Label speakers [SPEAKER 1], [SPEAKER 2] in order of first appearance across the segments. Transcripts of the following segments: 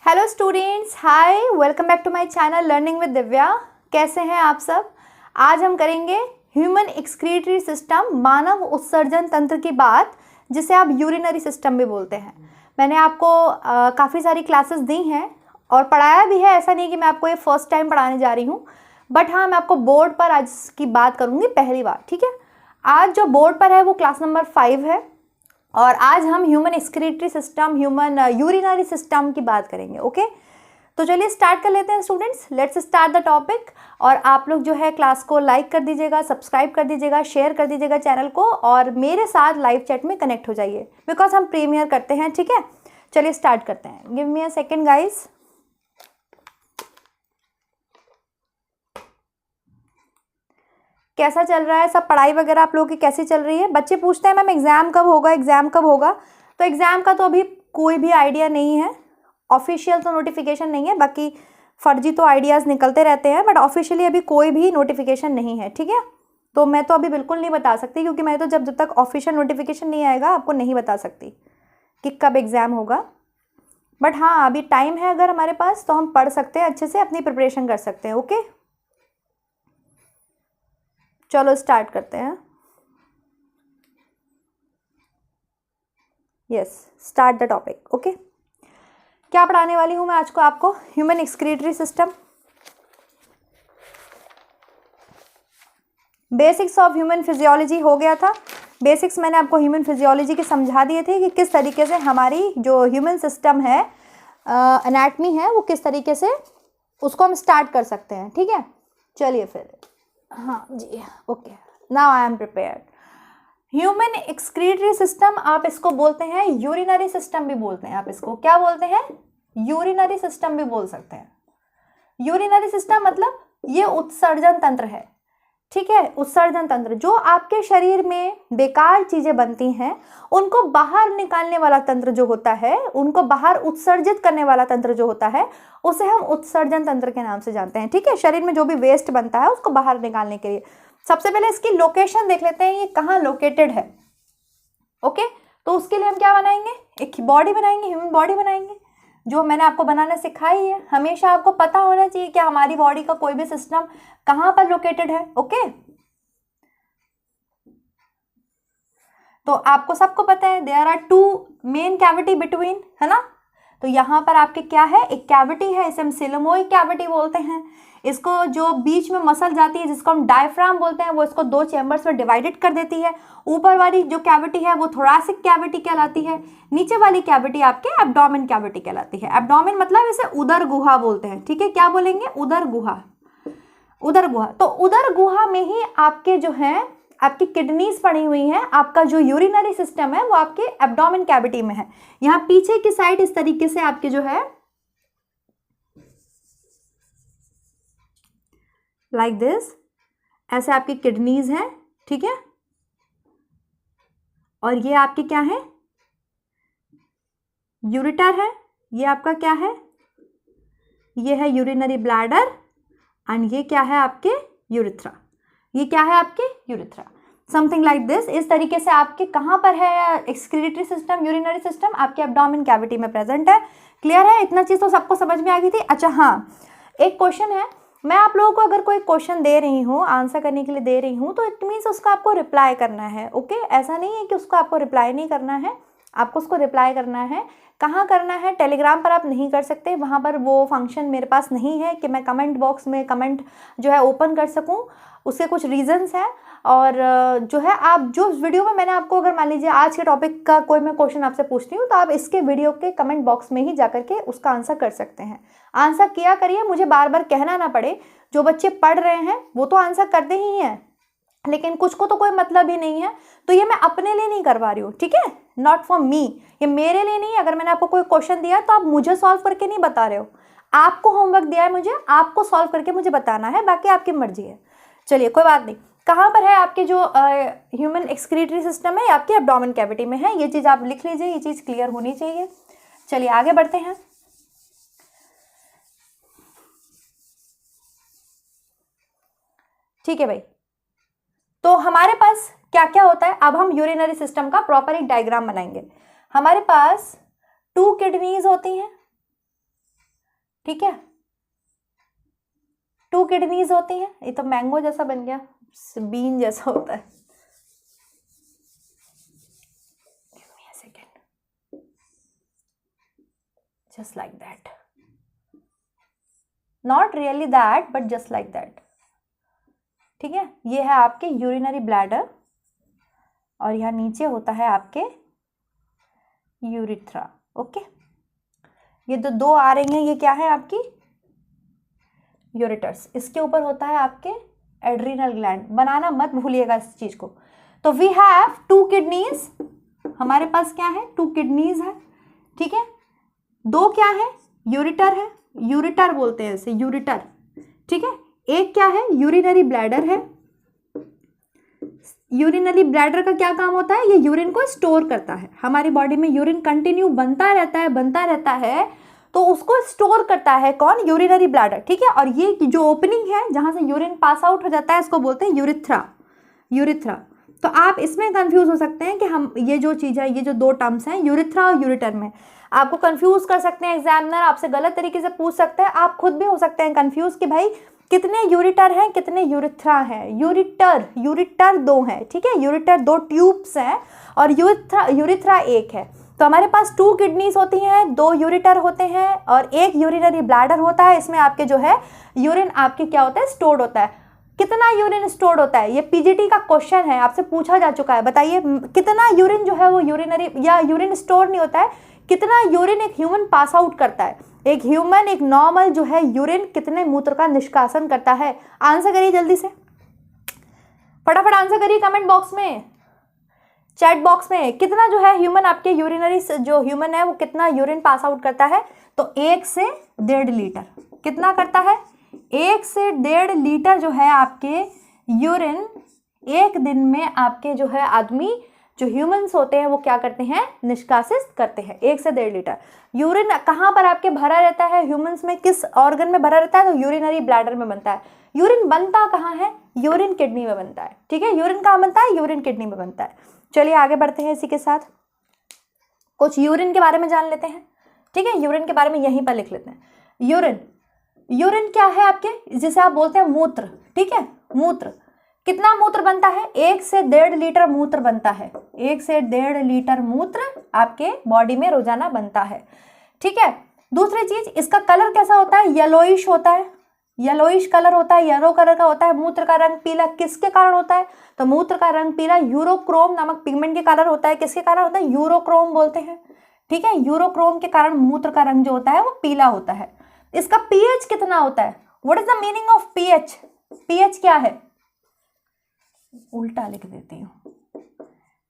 [SPEAKER 1] Hello students, hi, welcome back to my channel learning with Divya. कैसे हैं आप सब। आज हम करेंगे ह्यूमन एक्सक्रीटरी सिस्टम, मानव उत्सर्जन तंत्र की बात, जिसे आप यूरिनरी सिस्टम भी बोलते हैं। मैंने आपको काफ़ी सारी क्लासेस दी हैं और पढ़ाया भी है। ऐसा नहीं कि मैं आपको ये फर्स्ट टाइम पढ़ाने जा रही हूँ, बट हाँ, मैं आपको बोर्ड पर आज की बात करूँगी पहली बार। ठीक है, आज जो बोर्ड पर है वो क्लास नंबर 5 है और आज हम human excretory system, human urinary system की बात करेंगे। ओके, तो चलिए स्टार्ट कर लेते हैं students. Let's start the topic. और आप लोग जो है क्लास को लाइक कर दीजिएगा, सब्सक्राइब कर दीजिएगा, शेयर कर दीजिएगा चैनल को और मेरे साथ लाइव चैट में कनेक्ट हो जाइए, बिकॉज हम प्रीमियर करते हैं। ठीक है, चलिए स्टार्ट करते हैं। Give me a second guys. कैसा चल रहा है सब, पढ़ाई वगैरह आप लोगों की कैसी चल रही है। बच्चे पूछते हैं मैम एग्ज़ाम कब होगा, एग्ज़ाम कब होगा। तो एग्ज़ाम का तो अभी कोई भी आइडिया नहीं है, ऑफिशियल तो नोटिफिकेशन नहीं है। बाकी फर्जी तो आइडियाज़ निकलते रहते हैं, बट ऑफिशियली अभी कोई भी नोटिफिकेशन नहीं है। ठीक है, तो मैं तो अभी बिल्कुल नहीं बता सकती, क्योंकि मैं तो जब तक ऑफिशियल नोटिफिकेशन नहीं आएगा आपको नहीं बता सकती कि कब एग्ज़ाम होगा। बट हाँ, अभी टाइम है अगर हमारे पास, तो हम पढ़ सकते हैं, अच्छे से अपनी प्रिपरेशन कर सकते हैं। ओके, चलो स्टार्ट करते हैं। Yes, start the topic. Okay, क्या पढ़ाने वाली हूँ मैं आज को आपको, human excretory system, basics of human physiology हो गया था। बेसिक्स मैंने आपको ह्यूमन फिजियोलॉजी के समझा दिए थे कि किस तरीके से हमारी जो ह्यूमन सिस्टम है, एनाटमी है, वो किस तरीके से उसको हम स्टार्ट कर सकते हैं। ठीक है, चलिए फिर। हाँ जी, okay, now I am prepared. Human excretory system, आप इसको बोलते हैं यूरिनरी सिस्टम भी बोलते हैं। आप इसको क्या बोलते हैं, यूरिनरी सिस्टम भी बोल सकते हैं। यूरिनरी सिस्टम मतलब ये उत्सर्जन तंत्र है। ठीक है, उत्सर्जन तंत्र, जो आपके शरीर में बेकार चीजें बनती हैं उनको बाहर निकालने वाला तंत्र जो होता है, उनको बाहर उत्सर्जित करने वाला तंत्र जो होता है, उसे हम उत्सर्जन तंत्र के नाम से जानते हैं। ठीक है, शरीर में जो भी वेस्ट बनता है उसको बाहर निकालने के लिए। सबसे पहले इसकी लोकेशन देख लेते हैं, ये कहाँ लोकेटेड है। ओके, तो उसके लिए हम क्या बनाएंगे, एक बॉडी बनाएंगे, ह्यूमन बॉडी बनाएंगे, जो मैंने आपको बनाना सिखाई है। हमेशा आपको पता होना चाहिए कि हमारी बॉडी का कोई भी सिस्टम कहाँ पर लोकेटेड है। ओके, तो आपको सबको पता है there are 2 main cavity between, है ना। तो यहाँ पर आपके क्या है, एक कैविटी है, इसे हम सिलोमोइक कैविटी बोलते हैं। इसको जो बीच में मसल जाती है, जिसको हम डायफ्राम बोलते हैं, वो इसको 2 चैम्बर्स में डिवाइडेड कर देती है। ऊपर वाली जो कैविटी है वो थोरासिक कैविटी कहलाती है, नीचे वाली कैविटी आपके एब्डोमेन कैविटी कहलाती है। एब्डोमेन मतलब इसे उदर गुहा बोलते हैं। ठीक है, क्या बोलेंगे, उदर गुहा, उदर गुहा। तो उदर गुहा में ही आपके जो है, आपकी किडनीज पड़ी हुई हैं। आपका जो यूरिनरी सिस्टम है वो आपके एब्डोमेन कैविटी में है। यहाँ पीछे की साइड इस तरीके से आपके जो है लाइक दिस, ऐसे आपकी किडनीज हैं। ठीक है, और ये आपके क्या है, यूरिटर है। ये आपका क्या है, ये है यूरिनरी ब्लैडर, एंड ये क्या है आपके यूरिथ्रा। ये क्या है आपके यूरिथ्रा, समथिंग लाइक दिस। इस तरीके से आपके कहाँ पर है एक्सक्रीटरी सिस्टम, यूरिनरी सिस्टम, आपके एब्डोमेन कैविटी में प्रेजेंट है। क्लियर है, इतना चीज तो सबको समझ में आ गई थी। अच्छा हाँ, एक क्वेश्चन है, मैं आप लोगों को अगर कोई क्वेश्चन दे रही हूँ, आंसर करने के लिए दे रही हूँ, तो इट मीन्स उसका आपको रिप्लाई करना है। ओके, ऐसा नहीं है कि उसको आपको रिप्लाई नहीं करना है, आपको उसको रिप्लाई करना है। कहाँ करना है, टेलीग्राम पर आप नहीं कर सकते, वहाँ पर वो फंक्शन मेरे पास नहीं है कि मैं कमेंट बॉक्स में कमेंट जो है ओपन कर सकूँ। उसके कुछ रीजंस हैं, और जो है आप जो वीडियो में मैंने आपको, अगर मान लीजिए आज के टॉपिक का कोई मैं क्वेश्चन आपसे पूछती हूँ, तो आप इसके वीडियो के कमेंट बॉक्स में ही जाकर के उसका आंसर कर सकते हैं। आंसर किया करिए, मुझे बार बार कहना ना पड़े। जो बच्चे पढ़ रहे हैं वो तो आंसर करते ही हैं, लेकिन कुछ को तो कोई मतलब ही नहीं है। तो ये मैं अपने लिए नहीं करवा रही हूँ, ठीक है, नॉट फॉर मी, ये मेरे लिए नहीं है। अगर मैंने आपको कोई क्वेश्चन दिया तो आप मुझे सॉल्व करके नहीं बता रहे हो, आपको होमवर्क दिया है, मुझे आपको सॉल्व करके मुझे बताना है, बाकी आपकी मर्जी है। चलिए कोई बात नहीं। कहाँ पर है आपके जो ह्यूमन एक्सक्रीटरी सिस्टम है, आपके एब्डोमेन कैविटी में है। ये चीज़ आप लिख लीजिए, ये चीज़ क्लियर होनी चाहिए। चलिए आगे बढ़ते हैं। ठीक है भाई, तो हमारे पास क्या क्या होता है, अब हम यूरिनरी सिस्टम का प्रॉपर एक डायग्राम बनाएंगे। हमारे पास 2 किडनीज होती हैं, ठीक है, 2 किडनीज होती हैं। ये तो मैंगो जैसा बन गया, बीन जैसा होता है। Give me a second. Just like that. Not really that, but just like that. ठीक है, ये है आपके यूरिनरी ब्लैडर और यहाँ नीचे होता है आपके यूरिथ्रा। ओके, ये जो 2 आ रही हैं ये क्या है आपकी यूरेटर्स। इसके ऊपर होता है आपके एड्रिनल ग्लैंड। बनाना मत भूलिएगा इस चीज को। तो वी हैव 2 किडनीज, हमारे पास क्या है 2 किडनीज है। ठीक है, 2 क्या है यूरिटर है, यूरिटर बोलते हैं इसे, यूरिटर। ठीक है, एक क्या है यूरिनरी ब्लैडर है। यूरिनरी ब्लैडर का क्या काम होता है, ये यूरिन को स्टोर करता है। हमारी बॉडी में यूरिन कंटिन्यू बनता रहता है तो उसको स्टोर करता है कौन, यूरिनरी ब्लैडर। ठीक है, और ये जो ओपनिंग है जहां से यूरिन पास आउट हो जाता है इसको बोलते हैं यूरिथ्रा। यूरिथ्रा, तो आप इसमें कंफ्यूज हो सकते हैं कि हम ये जो चीज़ है, ये जो 2 टर्म्स हैं यूरिथ्रा और यूरिटर में, आपको कंफ्यूज कर सकते हैं एग्जामिनर, आपसे गलत तरीके से पूछ सकते हैं, आप खुद भी हो सकते हैं कंफ्यूज कि भाई कितने यूरिटर हैं कितने यूरिथ्रा हैं। यूरिटर 2 हैं। ठीक है, यूरिटर 2 ट्यूब्स हैं और यूरिथ्रा 1 है। तो हमारे पास 2 किडनीज होती हैं, 2 यूरिटर होते हैं और 1 यूरिनरी ब्लैडर होता है। इसमें आपके जो है यूरिन आपके क्या होता है स्टोर्ड होता है। कितना यूरिन स्टोर्ड होता है, ये पीजीटी का क्वेश्चन है, आपसे पूछा जा चुका है। बताइए कितना यूरिन जो है वो यूरिनरी या यूरिन स्टोर नहीं होता है, कितना यूरिन एक ह्यूमन पास आउट करता है। एक ह्यूमन एक नॉर्मल जो है यूरिन कितने मूत्र का निष्कासन करता है। आंसर करिए जल्दी से, फटाफट आंसर करिए कमेंट बॉक्स में, चैट बॉक्स में। कितना जो है ह्यूमन आपके यूरिनरी जो ह्यूमन है वो कितना यूरिन पास आउट करता है, तो 1 से 1.5 लीटर। कितना करता है, 1 से 1.5 लीटर जो है आपके यूरिन एक दिन में आपके जो है आदमी जो ह्यूमंस होते हैं वो क्या करते हैं, निष्कासित करते हैं। 1 से 1.5 लीटर यूरिन कहाँ पर आपके भरा रहता है ह्यूमंस में, किस ऑर्गन में भरा रहता है, तो यूरिनरी ब्लैडर में बनता है। यूरिन बनता कहाँ है, यूरिन किडनी में बनता है। ठीक है, यूरिन कहाँ बनता है, यूरिन किडनी में बनता है। चलिए आगे बढ़ते हैं, इसी के साथ कुछ यूरिन के बारे में जान लेते हैं। ठीक है, यूरिन के बारे में यहीं पर लिख लेते हैं। यूरिन क्या है आपके, जिसे आप बोलते हैं मूत्र। ठीक है, मूत्र कितना मूत्र बनता है, 1 से 1.5 लीटर मूत्र बनता है। 1 से 1.5 लीटर मूत्र आपके बॉडी में रोजाना बनता है। ठीक है, दूसरी चीज इसका कलर कैसा होता है, येलोइश होता है। येलोइश कलर होता है, येलो कलर का होता है। मूत्र का रंग पीला किसके कारण होता है, तो मूत्र का रंग पीला यूरोक्रोम नामक पिगमेंट के कारण होता है। किसके कारण होता है, यूरोक्रोम बोलते हैं। ठीक है, यूरोक्रोम के कारण मूत्र का रंग जो होता है वो पीला होता है। इसका पीएच कितना होता है, what is the meaning of pH. PH क्या है, उल्टा लिख देती हूँ।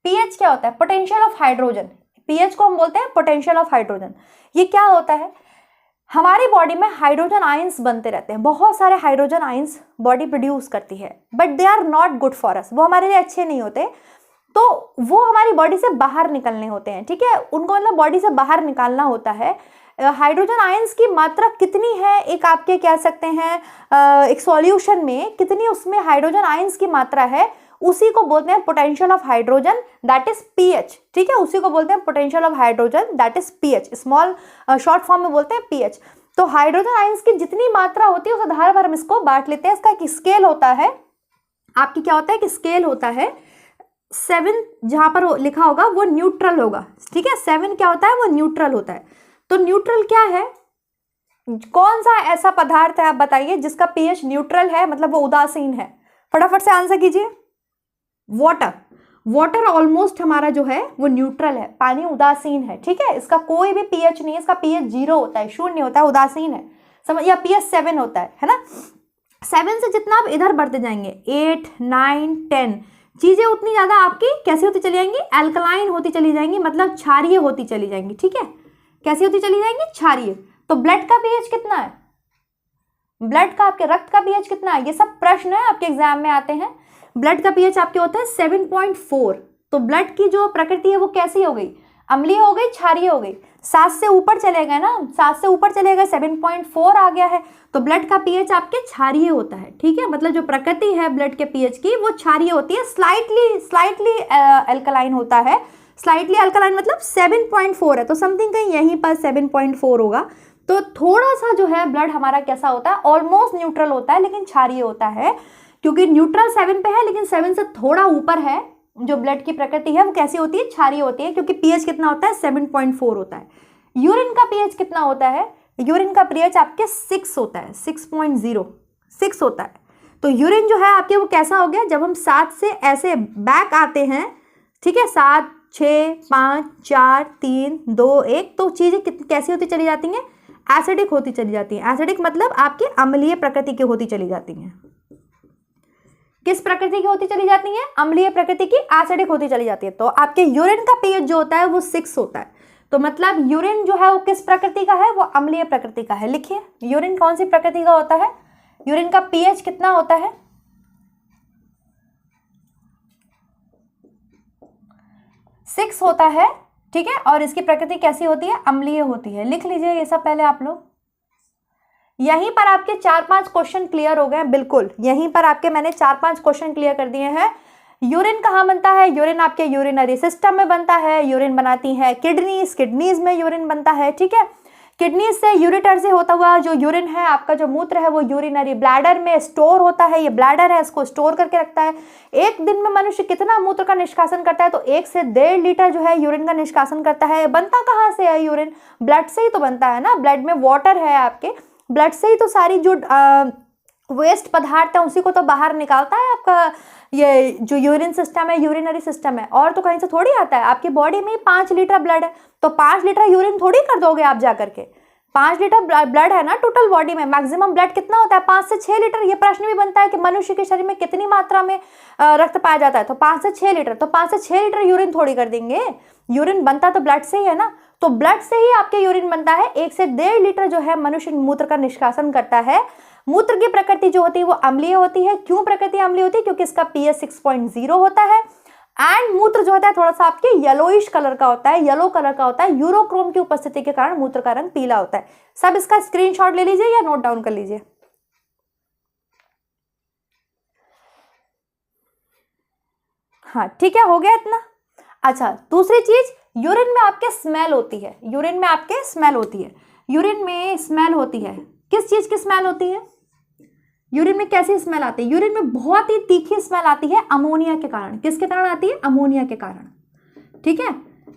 [SPEAKER 1] पीएच क्या होता है, पोटेंशियल ऑफ हाइड्रोजन। पीएच को हम बोलते हैं पोटेंशियल ऑफ हाइड्रोजन। ये क्या होता है, हमारी बॉडी में हाइड्रोजन आयंस बनते रहते हैं, बहुत सारे हाइड्रोजन आयंस बॉडी प्रोड्यूस करती है, but they are not good for us, वो हमारे लिए अच्छे नहीं होते, तो वो हमारी बॉडी से बाहर निकलने होते हैं। ठीक है, उनको मतलब बॉडी से बाहर निकालना होता है। हाइड्रोजन आयंस की मात्रा कितनी है, एक आपके कह सकते हैं एक सॉल्यूशन में कितनी उसमें हाइड्रोजन आयंस की मात्रा है, उसी को बोलते हैं potential of hydrogen, that is pH. ठीक है, उसी को बोलते हैं potential of hydrogen, that is pH. Small short form में बोलते हैं पीएच। तो हाइड्रोजन आयंस की जितनी मात्रा होती है उस आधार पर हम इसको बांट लेते हैं। इसका एक स्केल होता है आपकी, क्या होता है कि स्केल होता है 7, जहां पर लिखा होगा वो न्यूट्रल होगा। ठीक है, 7 क्या होता है, वो न्यूट्रल होता है। तो न्यूट्रल क्या है, कौन सा ऐसा पदार्थ है आप बताइए जिसका पीएच न्यूट्रल है, मतलब वो उदासीन है। फटाफट से आंसर कीजिए। वाटर ऑलमोस्ट हमारा जो है वो न्यूट्रल है, पानी उदासीन है। ठीक है, इसका कोई भी पीएच नहीं है, इसका पीएच 0 होता है, शून्य होता है, उदासीन है, समझ, या पीएच 7 होता है ना। 7 से जितना आप इधर बढ़ते जाएंगे 8, 9, 10 चीजें उतनी ज्यादा आपकी कैसी होती चली जाएंगी, एल्कलाइन होती चली जाएंगी, मतलब क्षारीय होती चली जाएंगी। ठीक है, कैसी होती चली जाएंगी, क्षारीय। तो ब्लड का पीएच कितना है, ब्लड का आपके रक्त का पीएच कितना है, ये सब प्रश्न है आपके एग्जाम में आते हैं। ब्लड का पीएच आपके होता है 7.4। तो ब्लड की जो प्रकृति है वो कैसी हो गई, अम्लीय हो गई, क्षारीय हो गई। 7 से ऊपर चले गए ना, 7 से ऊपर चले गए, 7.4 आ गया है, तो ब्लड का पीएच आपके क्षारीय होता है। ठीक है, मतलब जो प्रकृति है ब्लड के पीएच की वो क्षारीय होती है, स्लाइटली अल्कलाइन होता है। स्लाइटली अल्कलाइन मतलब 7.4 है, तो समथिंग कहीं यहीं पर 7.4 होगा। तो थोड़ा सा जो है ब्लड हमारा कैसा होता है, ऑलमोस्ट न्यूट्रल होता है लेकिन क्षारीय होता है, क्योंकि न्यूट्रल 7 पे है लेकिन 7 से थोड़ा ऊपर है। जो ब्लड की प्रकृति है वो कैसी होती है, क्षारीय होती है, क्योंकि पीएच कितना होता है, 7.4 होता है। यूरिन का पीएच कितना होता है, यूरिन का पीएच आपके 6 होता है, 6.06 होता है। तो यूरिन जो है आपके वो कैसा हो गया, जब हम 7 से ऐसे बैक आते हैं, ठीक है, 7, 6, 5, 4, 3, 2, 1, तो चीज़ें कैसी होती चली जाती हैं, एसिडिक होती चली जाती हैं। एसिडिक मतलब आपकी अम्लीय प्रकृति की होती चली जाती हैं। किस प्रकृति की होती चली जाती है, अम्लीय प्रकृति की, एसिडिक होती चली जाती है। तो आपके यूरिन का पीएच जो होता है वो 6 होता है। तो मतलब यूरिन जो है वो किस प्रकृति का है, वो अम्लीय प्रकृति का है। लिखिए यूरिन कौन सी प्रकृति का होता है, यूरिन का पीएच कितना होता है, 6 होता है, ठीक है, और इसकी प्रकृति कैसी होती है, अम्लीय होती है। लिख लीजिए ये सब पहले आप लोग। यहीं पर आपके 4-5 क्वेश्चन क्लियर हो गए, बिल्कुल यहीं पर आपके मैंने 4-5 क्वेश्चन क्लियर कर दिए हैं। यूरिन कहाँ बनता है, यूरिन आपके यूरिनरी सिस्टम में बनता है। यूरिन बनाती है किडनीज में यूरिन बनता है, ठीक है। किडनी से यूरेटर से होता हुआ जो यूरिन है, आपका जो मूत्र है वो यूरिनरी ब्लैडर में स्टोर होता है। ये ब्लैडर है, इसको स्टोर करके रखता है। एक दिन में मनुष्य कितना मूत्र का निष्कासन करता है, तो 1 से 1.5 लीटर जो है यूरिन का निष्कासन करता है। बनता कहाँ से है यूरिन, ब्लड से ही तो बनता है ना। ब्लड में वाटर है, आपके ब्लड से ही तो सारी जो वेस्ट पदार्थ है उसी को तो बाहर निकालता है आपका ये जो यूरिन सिस्टम है, यूरिनरी सिस्टम है, और तो कहीं से थोड़ी आता है। आपकी बॉडी में 5 लीटर ब्लड है, तो 5 लीटर यूरिन थोड़ी कर दोगे आप जा करके। 5 लीटर ब्लड है ना टोटल बॉडी में, मैक्सिमम ब्लड कितना होता है, 5 से 6 लीटर। ये प्रश्न भी बनता है कि मनुष्य के शरीर में कितनी मात्रा में रक्त पाया जाता है, तो 5 से 6 लीटर। तो 5 से 6 लीटर यूरिन थोड़ी कर देंगे, यूरिन बनता तो ब्लड से ही है ना। तो ब्लड से ही आपके यूरिन बनता है। 1 से 1.5 लीटर जो है मनुष्य मूत्र का निष्कासन करता है। मूत्र की प्रकृति जो होती है वो अम्लीय होती है। क्यों प्रकृति अम्लीय होती है, क्योंकि इसका पीएच 6.0 होता है। एंड मूत्र जो होता है थोड़ा सा आपके येलोइश कलर का होता है, येलो कलर का होता है। यूरोक्रोम की उपस्थिति के कारण मूत्र का रंग पीला होता है। सब इसका स्क्रीनशॉट ले लीजिए या नोट डाउन कर लीजिए। हाँ ठीक है, हो गया इतना। अच्छा, दूसरी चीज, यूरिन में आपके स्मेल होती है। यूरिन में आपके स्मेल होती है। यूरिन में स्मेल होती है, किस चीज की स्मेल होती है, यूरिन में कैसी स्मेल आती है, यूरिन में बहुत ही तीखी स्मेल आती है अमोनिया के कारण। किसके कारण आती है, अमोनिया के कारण, ठीक है।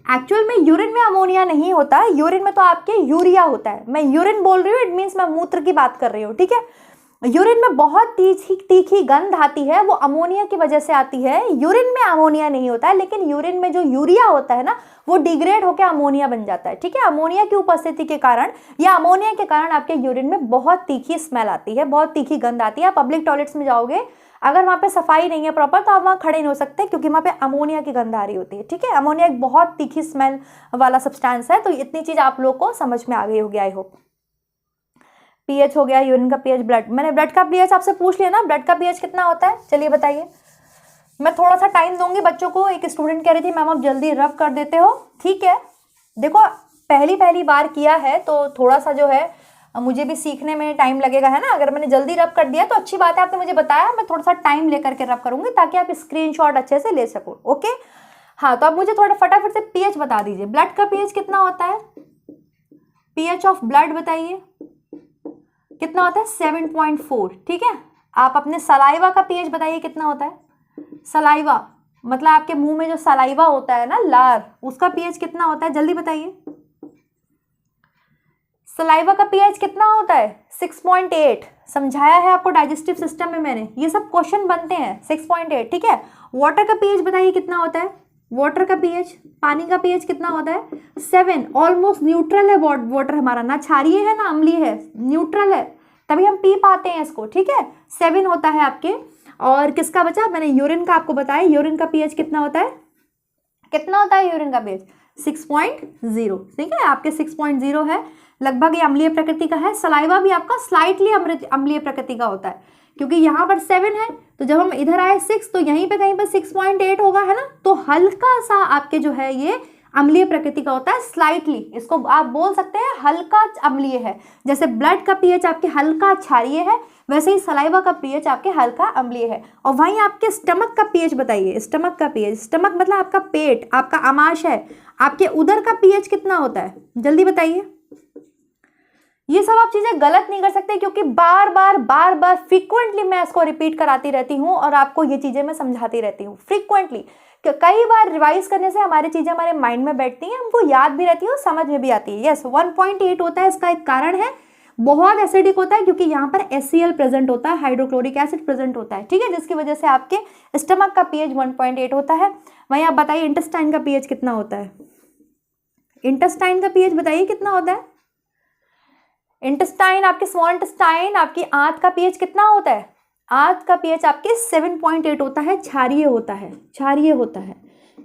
[SPEAKER 1] एक्चुअल में यूरिन में अमोनिया नहीं होता, यूरिन में तो आपके यूरिया होता है। मैं यूरिन बोल रही हूँ, इट मीन्स मैं मूत्र की बात कर रही हूँ, ठीक है। यूरिन में बहुत तीखी गंध आती है, वो अमोनिया की वजह से आती है। यूरिन में अमोनिया नहीं होता है, लेकिन यूरिन में जो यूरिया होता है ना वो डिग्रेड होकर अमोनिया बन जाता है, ठीक है। अमोनिया की उपस्थिति के कारण या अमोनिया के कारण आपके यूरिन में बहुत तीखी स्मेल आती है, बहुत तीखी गंध आती है। आप पब्लिक टॉयलेट्स में जाओगे, अगर वहाँ पे सफाई नहीं है प्रॉपर तो आप वहाँ खड़े नहीं हो सकते, क्योंकि वहाँ पे अमोनिया की गंध आ रही होती है, ठीक है। अमोनिया एक बहुत तीखी स्मेल वाला सब्सटेंस है। तो इतनी चीज आप लोग को समझ में आ गई होगी, आई होप। पीएच हो गया, यूरिन का पीएच, ब्लड, मैंने ब्लड का पीएच आपसे पूछ लिया ना, ब्लड का पीएच कितना होता है, चलिए बताइए। मैं थोड़ा सा टाइम दूंगी बच्चों को। एक स्टूडेंट कह रही थी मैम आप जल्दी रफ कर देते हो, ठीक है। देखो पहली बार किया है तो थोड़ा सा जो है मुझे भी सीखने में टाइम लगेगा, है ना। अगर मैंने जल्दी रफ कर दिया तो अच्छी बात है, आपने मुझे बताया, मैं थोड़ा सा टाइम लेकर के रफ करूंगी ताकि आप स्क्रीनशॉट अच्छे से ले सको, ओके। हाँ, तो आप मुझे थोड़ा फटाफट से पीएच बता दीजिए। ब्लड का पीएच कितना होता है, पीएच ऑफ ब्लड बताइए कितना होता है, 7.4, ठीक है। आप अपने सलाइवा का पीएच बताइए कितना होता है। सलाइवा मतलब आपके मुंह में जो सलाइवा होता है ना, लार, उसका पीएच कितना होता है, जल्दी बताइए। सलाइवा का पीएच कितना होता है, 6.8। समझाया है आपको डाइजेस्टिव सिस्टम में मैंने, ये सब क्वेश्चन बनते हैं। 6.8, ठीक है। वाटर का पीएच बताइए कितना होता है, वाटर का पीएच, पानी का पीएच कितना होता है, 7। ऑलमोस्ट न्यूट्रल है वाटर हमारा, ना क्षारीय है ना अम्लीय है, न्यूट्रल है, तभी हम पी पाते हैं इसको, ठीक है। 7 होता है आपके। और किसका बचा, मैंने यूरिन का आपको बताया, यूरिन का पीएच कितना होता है, कितना होता है यूरिन का पीएच, 6.0, ठीक है। आपके 6.0 है, लगभग ये अम्लीय प्रकृति का है। सलाइवा भी आपका स्लाइटली अम्लीय प्रकृति का होता है, क्योंकि यहाँ पर 7 है, तो जब हम इधर आए 6, तो यहीं पे कहीं पर 6.8 होगा, है ना। तो हल्का सा आपके जो है ये अम्लीय प्रकृति का होता है, स्लाइटली, इसको आप बोल सकते हैं हल्का अम्लीय है। जैसे ब्लड का पीएच आपके हल्का क्षारीय है, वैसे ही सलाइवा का पीएच आपके हल्का अम्लीय है। और वहीं आपके स्टमक का पीएच बताइए, स्टमक का पीएच, स्टमक मतलब आपका पेट, आपका आमाशय, आपके उदर का पीएच कितना होता है, जल्दी बताइए। ये सब आप चीज़ें गलत नहीं कर सकते, क्योंकि बार बार फ्रीक्वेंटली मैं इसको रिपीट कराती रहती हूँ और आपको ये चीज़ें मैं समझाती रहती हूँ फ्रीक्वेंटली। कई बार रिवाइज करने से हमारी चीज़ें हमारे माइंड में बैठती हैं, हमको याद भी रहती है और समझ में भी आती है। यस, 1.8 होता है, इसका एक कारण है, बहुत एसिडिक होता है क्योंकि यहाँ पर HCl प्रेजेंट होता है, हाइड्रोक्लोरिक एसिड प्रेजेंट होता है, ठीक है, जिसकी वजह से आपके स्टमक का pH 1.8 होता है। वहीं आप बताइए इंटेस्टाइन का pH कितना होता है? इंटेस्टाइन का pH बताइए कितना होता है? इंटेस्टाइन, आपके स्मॉल इंटेस्टाइन, आपकी आंत का pH कितना होता है? आंत का pH आपके 7.8 होता है, क्षारीय होता है, क्षारीय होता है।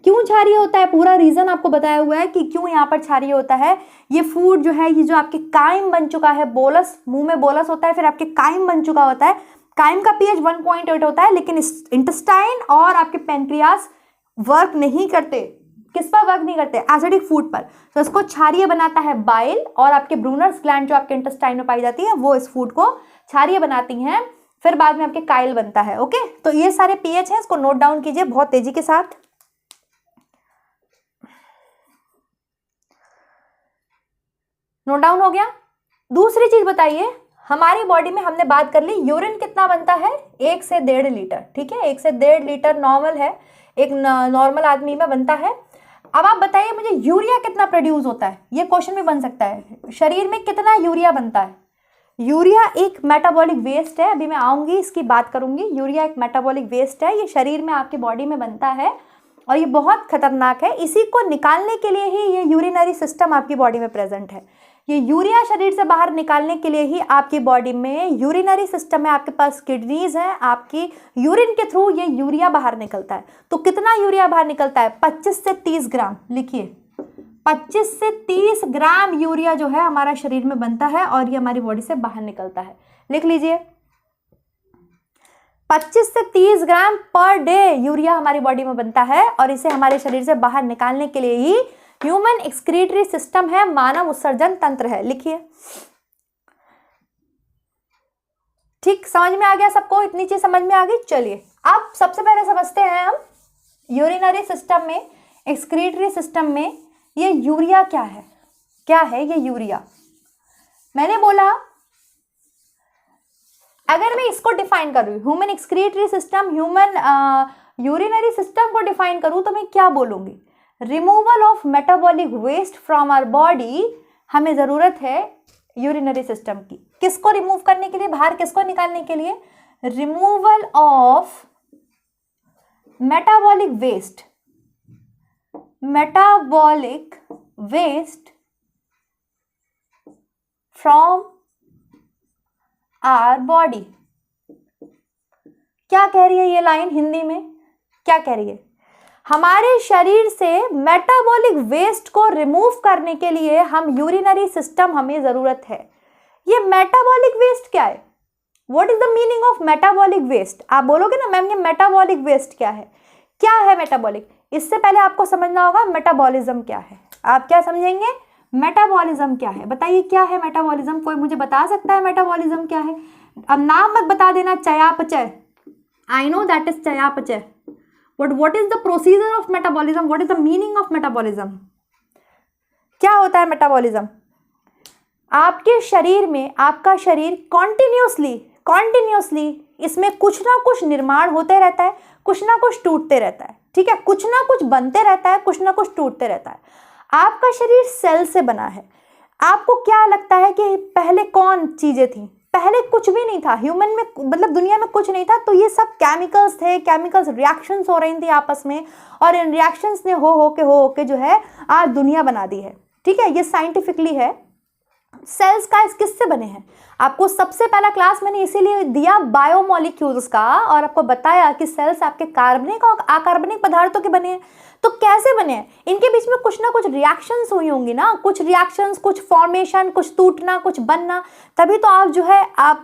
[SPEAKER 1] क्यों क्षारीय होता है? पूरा रीजन आपको बताया हुआ है कि क्यों यहाँ पर क्षारीय होता है। ये फूड जो है, ये जो आपके काइम बन चुका है, बोलस, मुंह में बोलस होता है, फिर आपके काइम बन चुका होता है, काइम का pH 1.8 होता है, लेकिन इंटेस्टाइन और आपके पेनक्रियास वर्क नहीं करते। किस पर वर्क नहीं करते? एसिडिक फूड पर। तो इसको क्षारीय बनाता है बाइल, और आपके ब्रूनर्स ग्लैंड जो आपके इंटेस्टाइन में पाई जाती है वो इस फूड को क्षारीय बनाती हैं, फिर बाद में आपके काइल बनता है। ओके, तो ये सारे pH हैं, इसको नोट डाउन कीजिए बहुत तेजी के साथ। नोट डाउन हो गया? दूसरी चीज बताइए, हमारी बॉडी में हमने बात कर ली यूरिन कितना बनता है, 1 से 1.5 लीटर, ठीक है, 1 से 1.5 लीटर नॉर्मल है, एक नॉर्मल आदमी में बनता है। अब आप बताइए मुझे यूरिया कितना प्रोड्यूस होता है, ये क्वेश्चन भी बन सकता है। शरीर में कितना यूरिया बनता है? यूरिया एक मेटाबॉलिक वेस्ट है, अभी मैं आऊंगी इसकी बात करूंगी। यूरिया एक मेटाबॉलिक वेस्ट है, ये शरीर में आपकी बॉडी में बनता है और ये बहुत खतरनाक है। इसी को निकालने के लिए ही ये यूरिनरी सिस्टम आपकी बॉडी में प्रेजेंट है। ये यूरिया शरीर से बाहर निकालने के लिए ही आपकी बॉडी में यूरिनरी सिस्टम है, आपके पास किडनीज हैं, आपकी यूरिन के थ्रू ये यूरिया बाहर निकलता है। तो कितना यूरिया बाहर निकलता है? 25 से 30 ग्राम। लिखिए, 25 से 30 ग्राम यूरिया जो है हमारा शरीर में बनता है और ये हमारी बॉडी से बाहर निकलता है। लिख लीजिए, 25 से 30 ग्राम पर डे यूरिया हमारी बॉडी में बनता है, और इसे हमारे शरीर से बाहर निकालने के लिए ही ह्यूमन एक्सक्रीटरी सिस्टम है, मानव उत्सर्जन तंत्र है। लिखिए, ठीक, समझ में आ गया सबको? इतनी चीज समझ में आ गई। चलिए अब सबसे पहले समझते हैं हम यूरिनरी सिस्टम में, एक्सक्रीटरी सिस्टम में ये यूरिया क्या है। क्या है ये यूरिया? मैंने बोला अगर मैं इसको डिफाइन करूँ, human excretory system, human urinary system को डिफाइन करूँ तो मैं क्या बोलूँगी? Removal of metabolic waste from our body. हमें ज़रूरत है यूरिनरी सिस्टम की, किसको रिमूव करने के लिए, बाहर किसको निकालने के लिए? Removal of metabolic waste, metabolic waste from our body. क्या कह रही है ये लाइन हिंदी में? क्या कह रही है? हमारे शरीर से मेटाबॉलिक वेस्ट को रिमूव करने के लिए हम यूरिनरी सिस्टम, हमें जरूरत है। ये मेटाबॉलिक वेस्ट क्या है? What is the meaning of metabolic waste? आप बोलोगे ना मैम ये मेटाबॉलिक वेस्ट क्या है? क्या है मेटाबॉलिक? इससे पहले आपको समझना होगा मेटाबॉलिज्म क्या है। आप क्या समझेंगे? मेटाबॉलिज्म क्या है? बताइए क्या है मेटाबॉलिज्म? कोई मुझे बता सकता है मेटाबॉलिज्म क्या है? अब नाम मत बता देना, चयापचय। आई नो दैट इज चयापचय, but what is the procedure of metabolism? What is the meaning of metabolism? क्या होता है मेटाबॉलिज्म? आपके शरीर में, आपका शरीर कॉन्टिन्यूसली इसमें कुछ ना कुछ निर्माण होते रहता है, कुछ ना कुछ टूटते रहता है, ठीक है, कुछ ना कुछ बनते रहता है, कुछ ना कुछ टूटते रहता है। आपका शरीर सेल से बना है। आपको क्या लगता है कि पहले कौन चीजें थी? पहले कुछ भी नहीं था ह्यूमन में, मतलब दुनिया में कुछ नहीं था। तो ये सब केमिकल्स थे, केमिकल्स रिएक्शंस हो रही थी आपस में, और इन रिएक्शंस ने हो के जो है आज दुनिया बना दी है, ठीक है। ये साइंटिफिकली है। सेल्स का किससे बने हैं? आपको सबसे पहला क्लास मैंने इसीलिए दिया बायोमोलिक्यूल्स का, और आपको बताया कि सेल्स आपके कार्बनिक और अकार्बनिक पदार्थों के बने हैं। तो कैसे बने हैं? इनके बीच में कुछ ना कुछ रिएक्शंस हुई होंगी ना, कुछ रिएक्शंस, कुछ फॉर्मेशन, कुछ टूटना, कुछ बनना, तभी तो आप जो है आप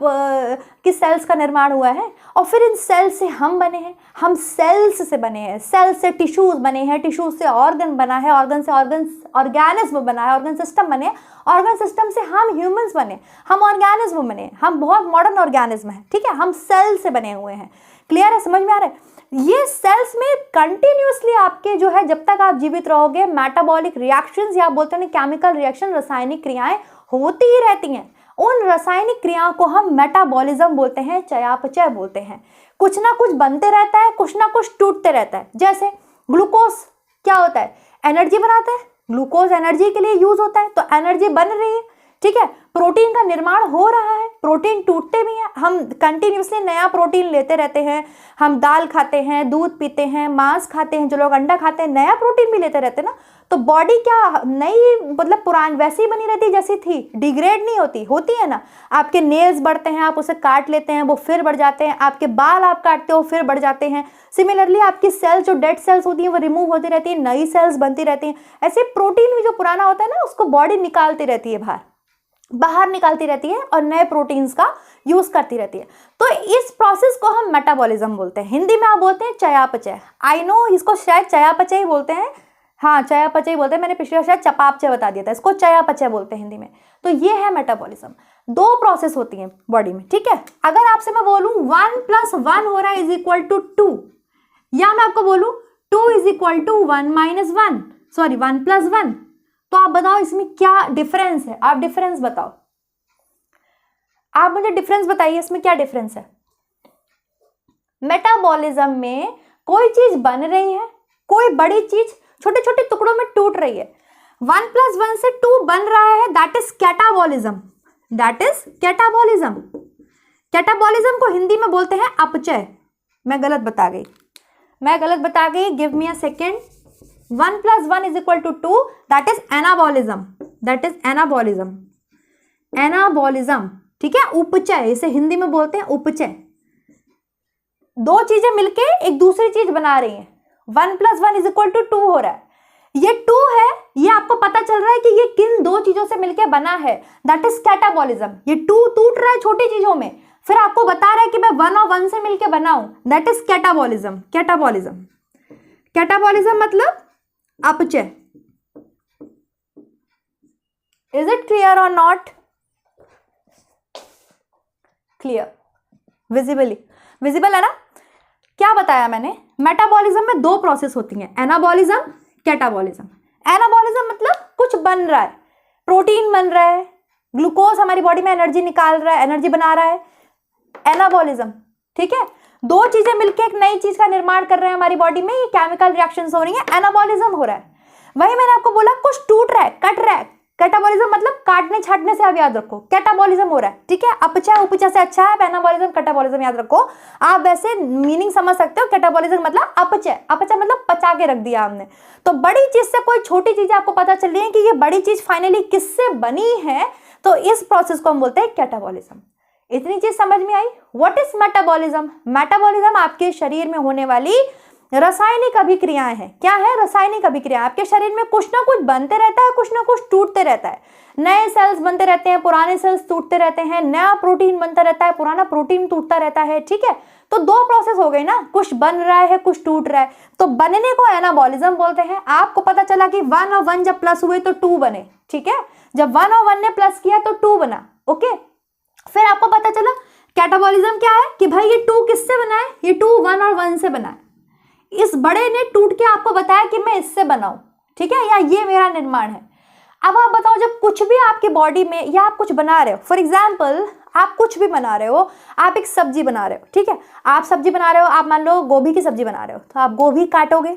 [SPEAKER 1] कि सेल्स का निर्माण हुआ है। और फिर इन सेल्स से हम बने हैं, हम सेल्स से बने हैं, सेल से टिश्यूज बने हैं, टिश्यूज से ऑर्गन बना है, ऑर्गन से ऑर्गेनिज्म बना है, ऑर्गन सिस्टम बने, ऑर्गन सिस्टम से हम ह्यूमंस बने, हम ऑर्गेनिज्म बने, हम बहुत मॉडर्न ऑर्गेनिज्म हैं, ठीक है, हम सेल से बने हुए हैं। क्लियर है? समझ में आ रहा है? ये सेल्स में कंटिन्यूसली आपके जो है जब तक आप जीवित रहोगे मेटाबॉलिक रिएक्शंस या बोलते हैं केमिकल रिएक्शन, रासायनिक क्रियाएं होती ही रहती हैं। उन रासायनिक क्रियाओं को हम मेटाबॉलिज्म बोलते हैं, चयापचय बोलते हैं। कुछ ना कुछ बनते रहता है, कुछ ना कुछ टूटते रहता है। जैसे ग्लूकोज क्या होता है, एनर्जी बनाता है, ग्लूकोज एनर्जी के लिए यूज होता है, तो एनर्जी बन रही है, ठीक है। प्रोटीन का निर्माण हो रहा है, प्रोटीन टूटते भी हैं, हम कंटिन्यूसली नया प्रोटीन लेते रहते हैं, हम दाल खाते हैं, दूध पीते हैं, मांस खाते हैं, जो लोग अंडा खाते हैं, नया प्रोटीन भी लेते रहते हैं ना, तो बॉडी क्या नई मतलब पुरानी वैसी बनी रहती है जैसी थी, डिग्रेड नहीं होती, होती है ना। आपके नेल्स बढ़ते हैं, आप उसे काट लेते हैं, वो फिर बढ़ जाते हैं, आपके बाल आप काटते हो फिर बढ़ जाते हैं। सिमिलरली आपकी सेल्स जो डेड सेल्स होती हैं वो रिमूव होती रहती है, नई सेल्स बनती रहती हैं। ऐसे प्रोटीन भी जो पुराना होता है ना उसको बॉडी निकालती रहती है, बाहर निकालती रहती है और नए प्रोटीन्स का यूज करती रहती है। तो इस प्रोसेस को हम मेटाबॉलिज्म बोलते हैं। हिंदी में आप बोलते हैं चयापचय। आई नो इसको शायद चयापचय ही बोलते हैं, हाँ चयापचय ही बोलते हैं, मैंने पिछले शायद चपापचय बता दिया था, इसको चयापचय बोलते हैं हिंदी में। तो ये है मेटाबॉलिज्म। 2 प्रोसेस होती हैं बॉडी में, ठीक है। अगर आपसे मैं बोलूं 1 + 1 हो रहा है = 2, या मैं आपको बोलूं 2 = 1 - 1, सॉरी 1 + 1, तो आप बताओ इसमें क्या डिफरेंस है, आप डिफरेंस बताओ, आप मुझे डिफरेंस बताइए इसमें क्या डिफरेंस है। मेटाबॉलिज्म में कोई चीज बन रही है, कोई बड़ी चीज छोटे छोटे टुकड़ों में टूट रही है। 1 + 1 से 2 बन रहा है, that is catabolism, that is catabolism. Catabolism को हिंदी में बोलते हैं अपचय। मैं गलत बता गई, give me a second. 1 + 1 = 2, that is anabolism, ठीक है। उपचय, इसे हिंदी में बोलते हैं उपचय। 2 चीजें मिलके एक दूसरी चीज बना रही हैं, 1 + 1 = 2 हो रहा है। ये 2 है, ये आपको पता चल रहा है कि ये किन 2 चीजों से मिलके बना है, दैट इज कैटाबॉलिज्म। ये 2 टूट रहा है छोटी चीजों में, फिर आपको बता रहा है कि मैं 1 और 1 से मिलके बनाऊं, दैट इज कैटाबॉलिज्म। कैटाबॉलिज्म मतलब अपचय। इज इट क्लियर और नॉट क्लियर? विजिबल है ना? क्या बताया मैंने, मेटाबॉलिज्म में 2 प्रोसेस होती हैं, एनाबॉलिज्म, कैटाबॉलिज्म। एनाबॉलिज्म मतलब कुछ बन रहा है, प्रोटीन बन रहा है, ग्लूकोज हमारी बॉडी में एनर्जी निकाल रहा है, एनर्जी बना रहा है, एनाबॉलिज्म, ठीक है। 2 चीजें मिलकर एक नई चीज का निर्माण कर रहे हैं हमारी बॉडी में, ये केमिकल रिएक्शंस हो रही है, एनाबॉलिज्म हो रहा है। वही मैंने आपको बोला कुछ टूट रहा है, कट रहा है, कैटाबॉलिज्म मतलब काटने छाटने से आप याद रखो, कैटाबॉलिज्म हो रहा है, ठीक है। अपचय उपचय से अच्छा है, एनाबॉलिज्म कैटाबॉलिज्म याद रखो। आप वैसे मीनिंग समझ सकते हो, कैटाबॉलिज्म मतलब अपचय, अपचय मतलब पचा के रख दिया हमने। तो बड़ी चीज से कोई छोटी चीज आपको पता चल रही है कि ये बड़ी चीज फाइनली किससे बनी है, तो इस प्रोसेस को हम बोलते हैं कैटाबॉलिज्म। इतनी चीज समझ में आई? What is metabolism? मेटाबॉलिज्म आपके शरीर में होने वाली रासायनिक अभिक्रियाएं हैं। क्या है? रासायनिक अभिक्रिया। आपके शरीर में कुछ ना कुछ बनते रहता है, कुछ ना कुछ टूटते रहता है। नए सेल्स बनते रहते हैं, पुराने सेल्स टूटते रहते हैं, नया प्रोटीन बनता रहता है, पुराना प्रोटीन टूटता रहता है, ठीक है। तो 2 प्रोसेस हो गई ना, कुछ बन रहा है, कुछ टूट रहा है। तो बनने को एनाबॉलिज्म बोलते हैं। आपको पता चला कि 1 और 1 जब प्लस हुए तो 2 बने, ठीक है। जब 1 और 1 ने प्लस किया तो 2 बना, ओके। फिर आपको पता चला कैटाबॉलिज्म क्या है कि भाई ये 2 किससे बना है, ये 2 1 और 1 से बना है। इस बड़े ने टूट के आपको बताया कि मैं इससे बनाऊं, ठीक है, या ये मेरा निर्माण है। अब आप बताओ, जब कुछ भी आपकी बॉडी में, या आप कुछ बना रहे हो, फॉर एग्जाम्पल आप कुछ भी बना रहे हो, आप एक सब्जी बना रहे हो, ठीक है। आप सब्जी बना रहे हो, आप मान लो गोभी की सब्जी बना रहे हो, तो आप गोभी काटोगे,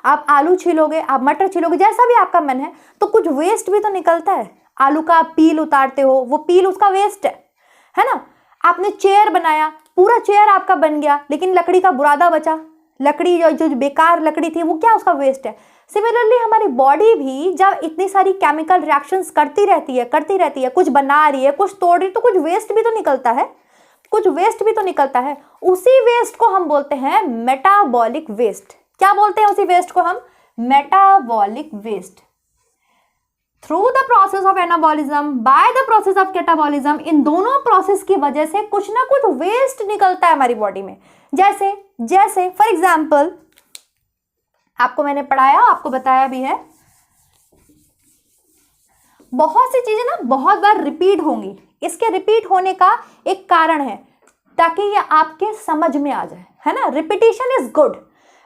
[SPEAKER 1] आप आलू छीलोगे, आप मटर छीलोगे, जैसा भी आपका मन है। तो कुछ वेस्ट भी तो निकलता है। आलू का आप पील उतारते हो, वो पील उसका वेस्ट है ना। आपने चेयर बनाया, पूरा चेयर आपका बन गया, लेकिन लकड़ी का बुरादा बचा, लकड़ी जो बेकार लकड़ी थी वो क्या, उसका वेस्ट है। सिमिलरली हमारी बॉडी भी जब इतनी सारी केमिकल रिएक्शंस करती रहती है, कुछ बना रही है, कुछ तोड़ रही है, तो कुछ वेस्ट भी तो निकलता है, उसी वेस्ट को हम बोलते हैं मेटाबॉलिक वेस्ट। क्या बोलते हैं उसी वेस्ट को हम? Metabolic waste. Through the process of anabolism, by the process of catabolism, इन दोनों प्रोसेस की वजह से कुछ ना कुछ वेस्ट निकलता है हमारी बॉडी में। जैसे फॉर एग्जाम्पल, आपको मैंने पढ़ाया, आपको बताया भी है, बहुत सी चीजें ना बहुत बार रिपीट होंगी। इसके रिपीट होने का एक कारण है ताकि ये आपके समझ में आ जाए, है ना। Repetition is good,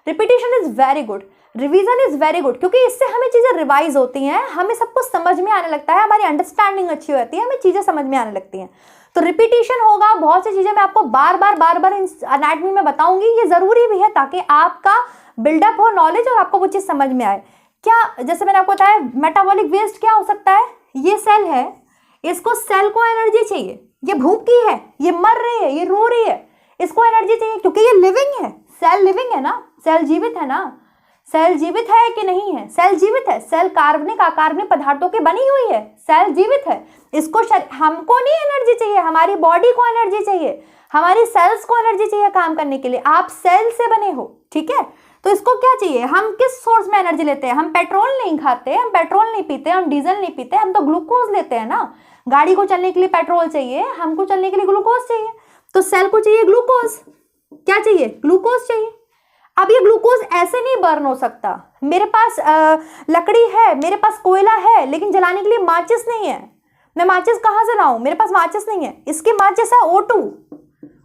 [SPEAKER 1] repetition is very good. Revision is very good, क्योंकि इससे हमें चीज़ें रिवाइज होती हैं, हमें सब कुछ समझ में आने लगता है, हमारी अंडरस्टैंडिंग अच्छी होती है, हमें चीज़ें समझ में आने लगती हैं। तो रिपीटिशन होगा, बहुत सी चीज़ें मैं आपको बार बार एनाटॉमी में बताऊंगी, ये ज़रूरी भी है ताकि आपका बिल्डअप हो नॉलेज और आपको वो चीज़ समझ में आए। क्या, जैसे मैंने आपको बताया मेटाबॉलिक वेस्ट क्या हो सकता है, ये सेल है, इसको सेल को एनर्जी चाहिए, ये भूखी है, ये मर रही है, ये रो रही है, इसको एनर्जी चाहिए क्योंकि ये लिविंग है, सेल लिविंग है ना, सेल जीवित है ना, सेल जीवित है कि नहीं है, सेल जीवित है, सेल कार्बनिक पदार्थों की बनी हुई है, सेल जीवित है, इसको हमको नहीं एनर्जी चाहिए, हमारी बॉडी को एनर्जी चाहिए, हमारी सेल्स को एनर्जी चाहिए काम करने के लिए। आप सेल से बने हो, ठीक है, तो इसको क्या चाहिए, हम किस सोर्स में एनर्जी लेते हैं, हम पेट्रोल नहीं खाते, हम पेट्रोल नहीं पीते, हम डीजल नहीं पीते, हम तो ग्लूकोज लेते हैं ना। गाड़ी को चलने के लिए पेट्रोल चाहिए, हमको चलने के लिए ग्लूकोज चाहिए, तो सेल को चाहिए ग्लूकोज, क्या चाहिए, ग्लूकोज चाहिए। अब ये ग्लूकोज ऐसे नहीं बर्न हो सकता, मेरे पास लकड़ी है, मेरे पास कोयला है, लेकिन जलाने के लिए माचिस नहीं है, मैं माचिस कहाँ से लाऊं, मेरे पास माचिस नहीं है, इसकी माचिस है O2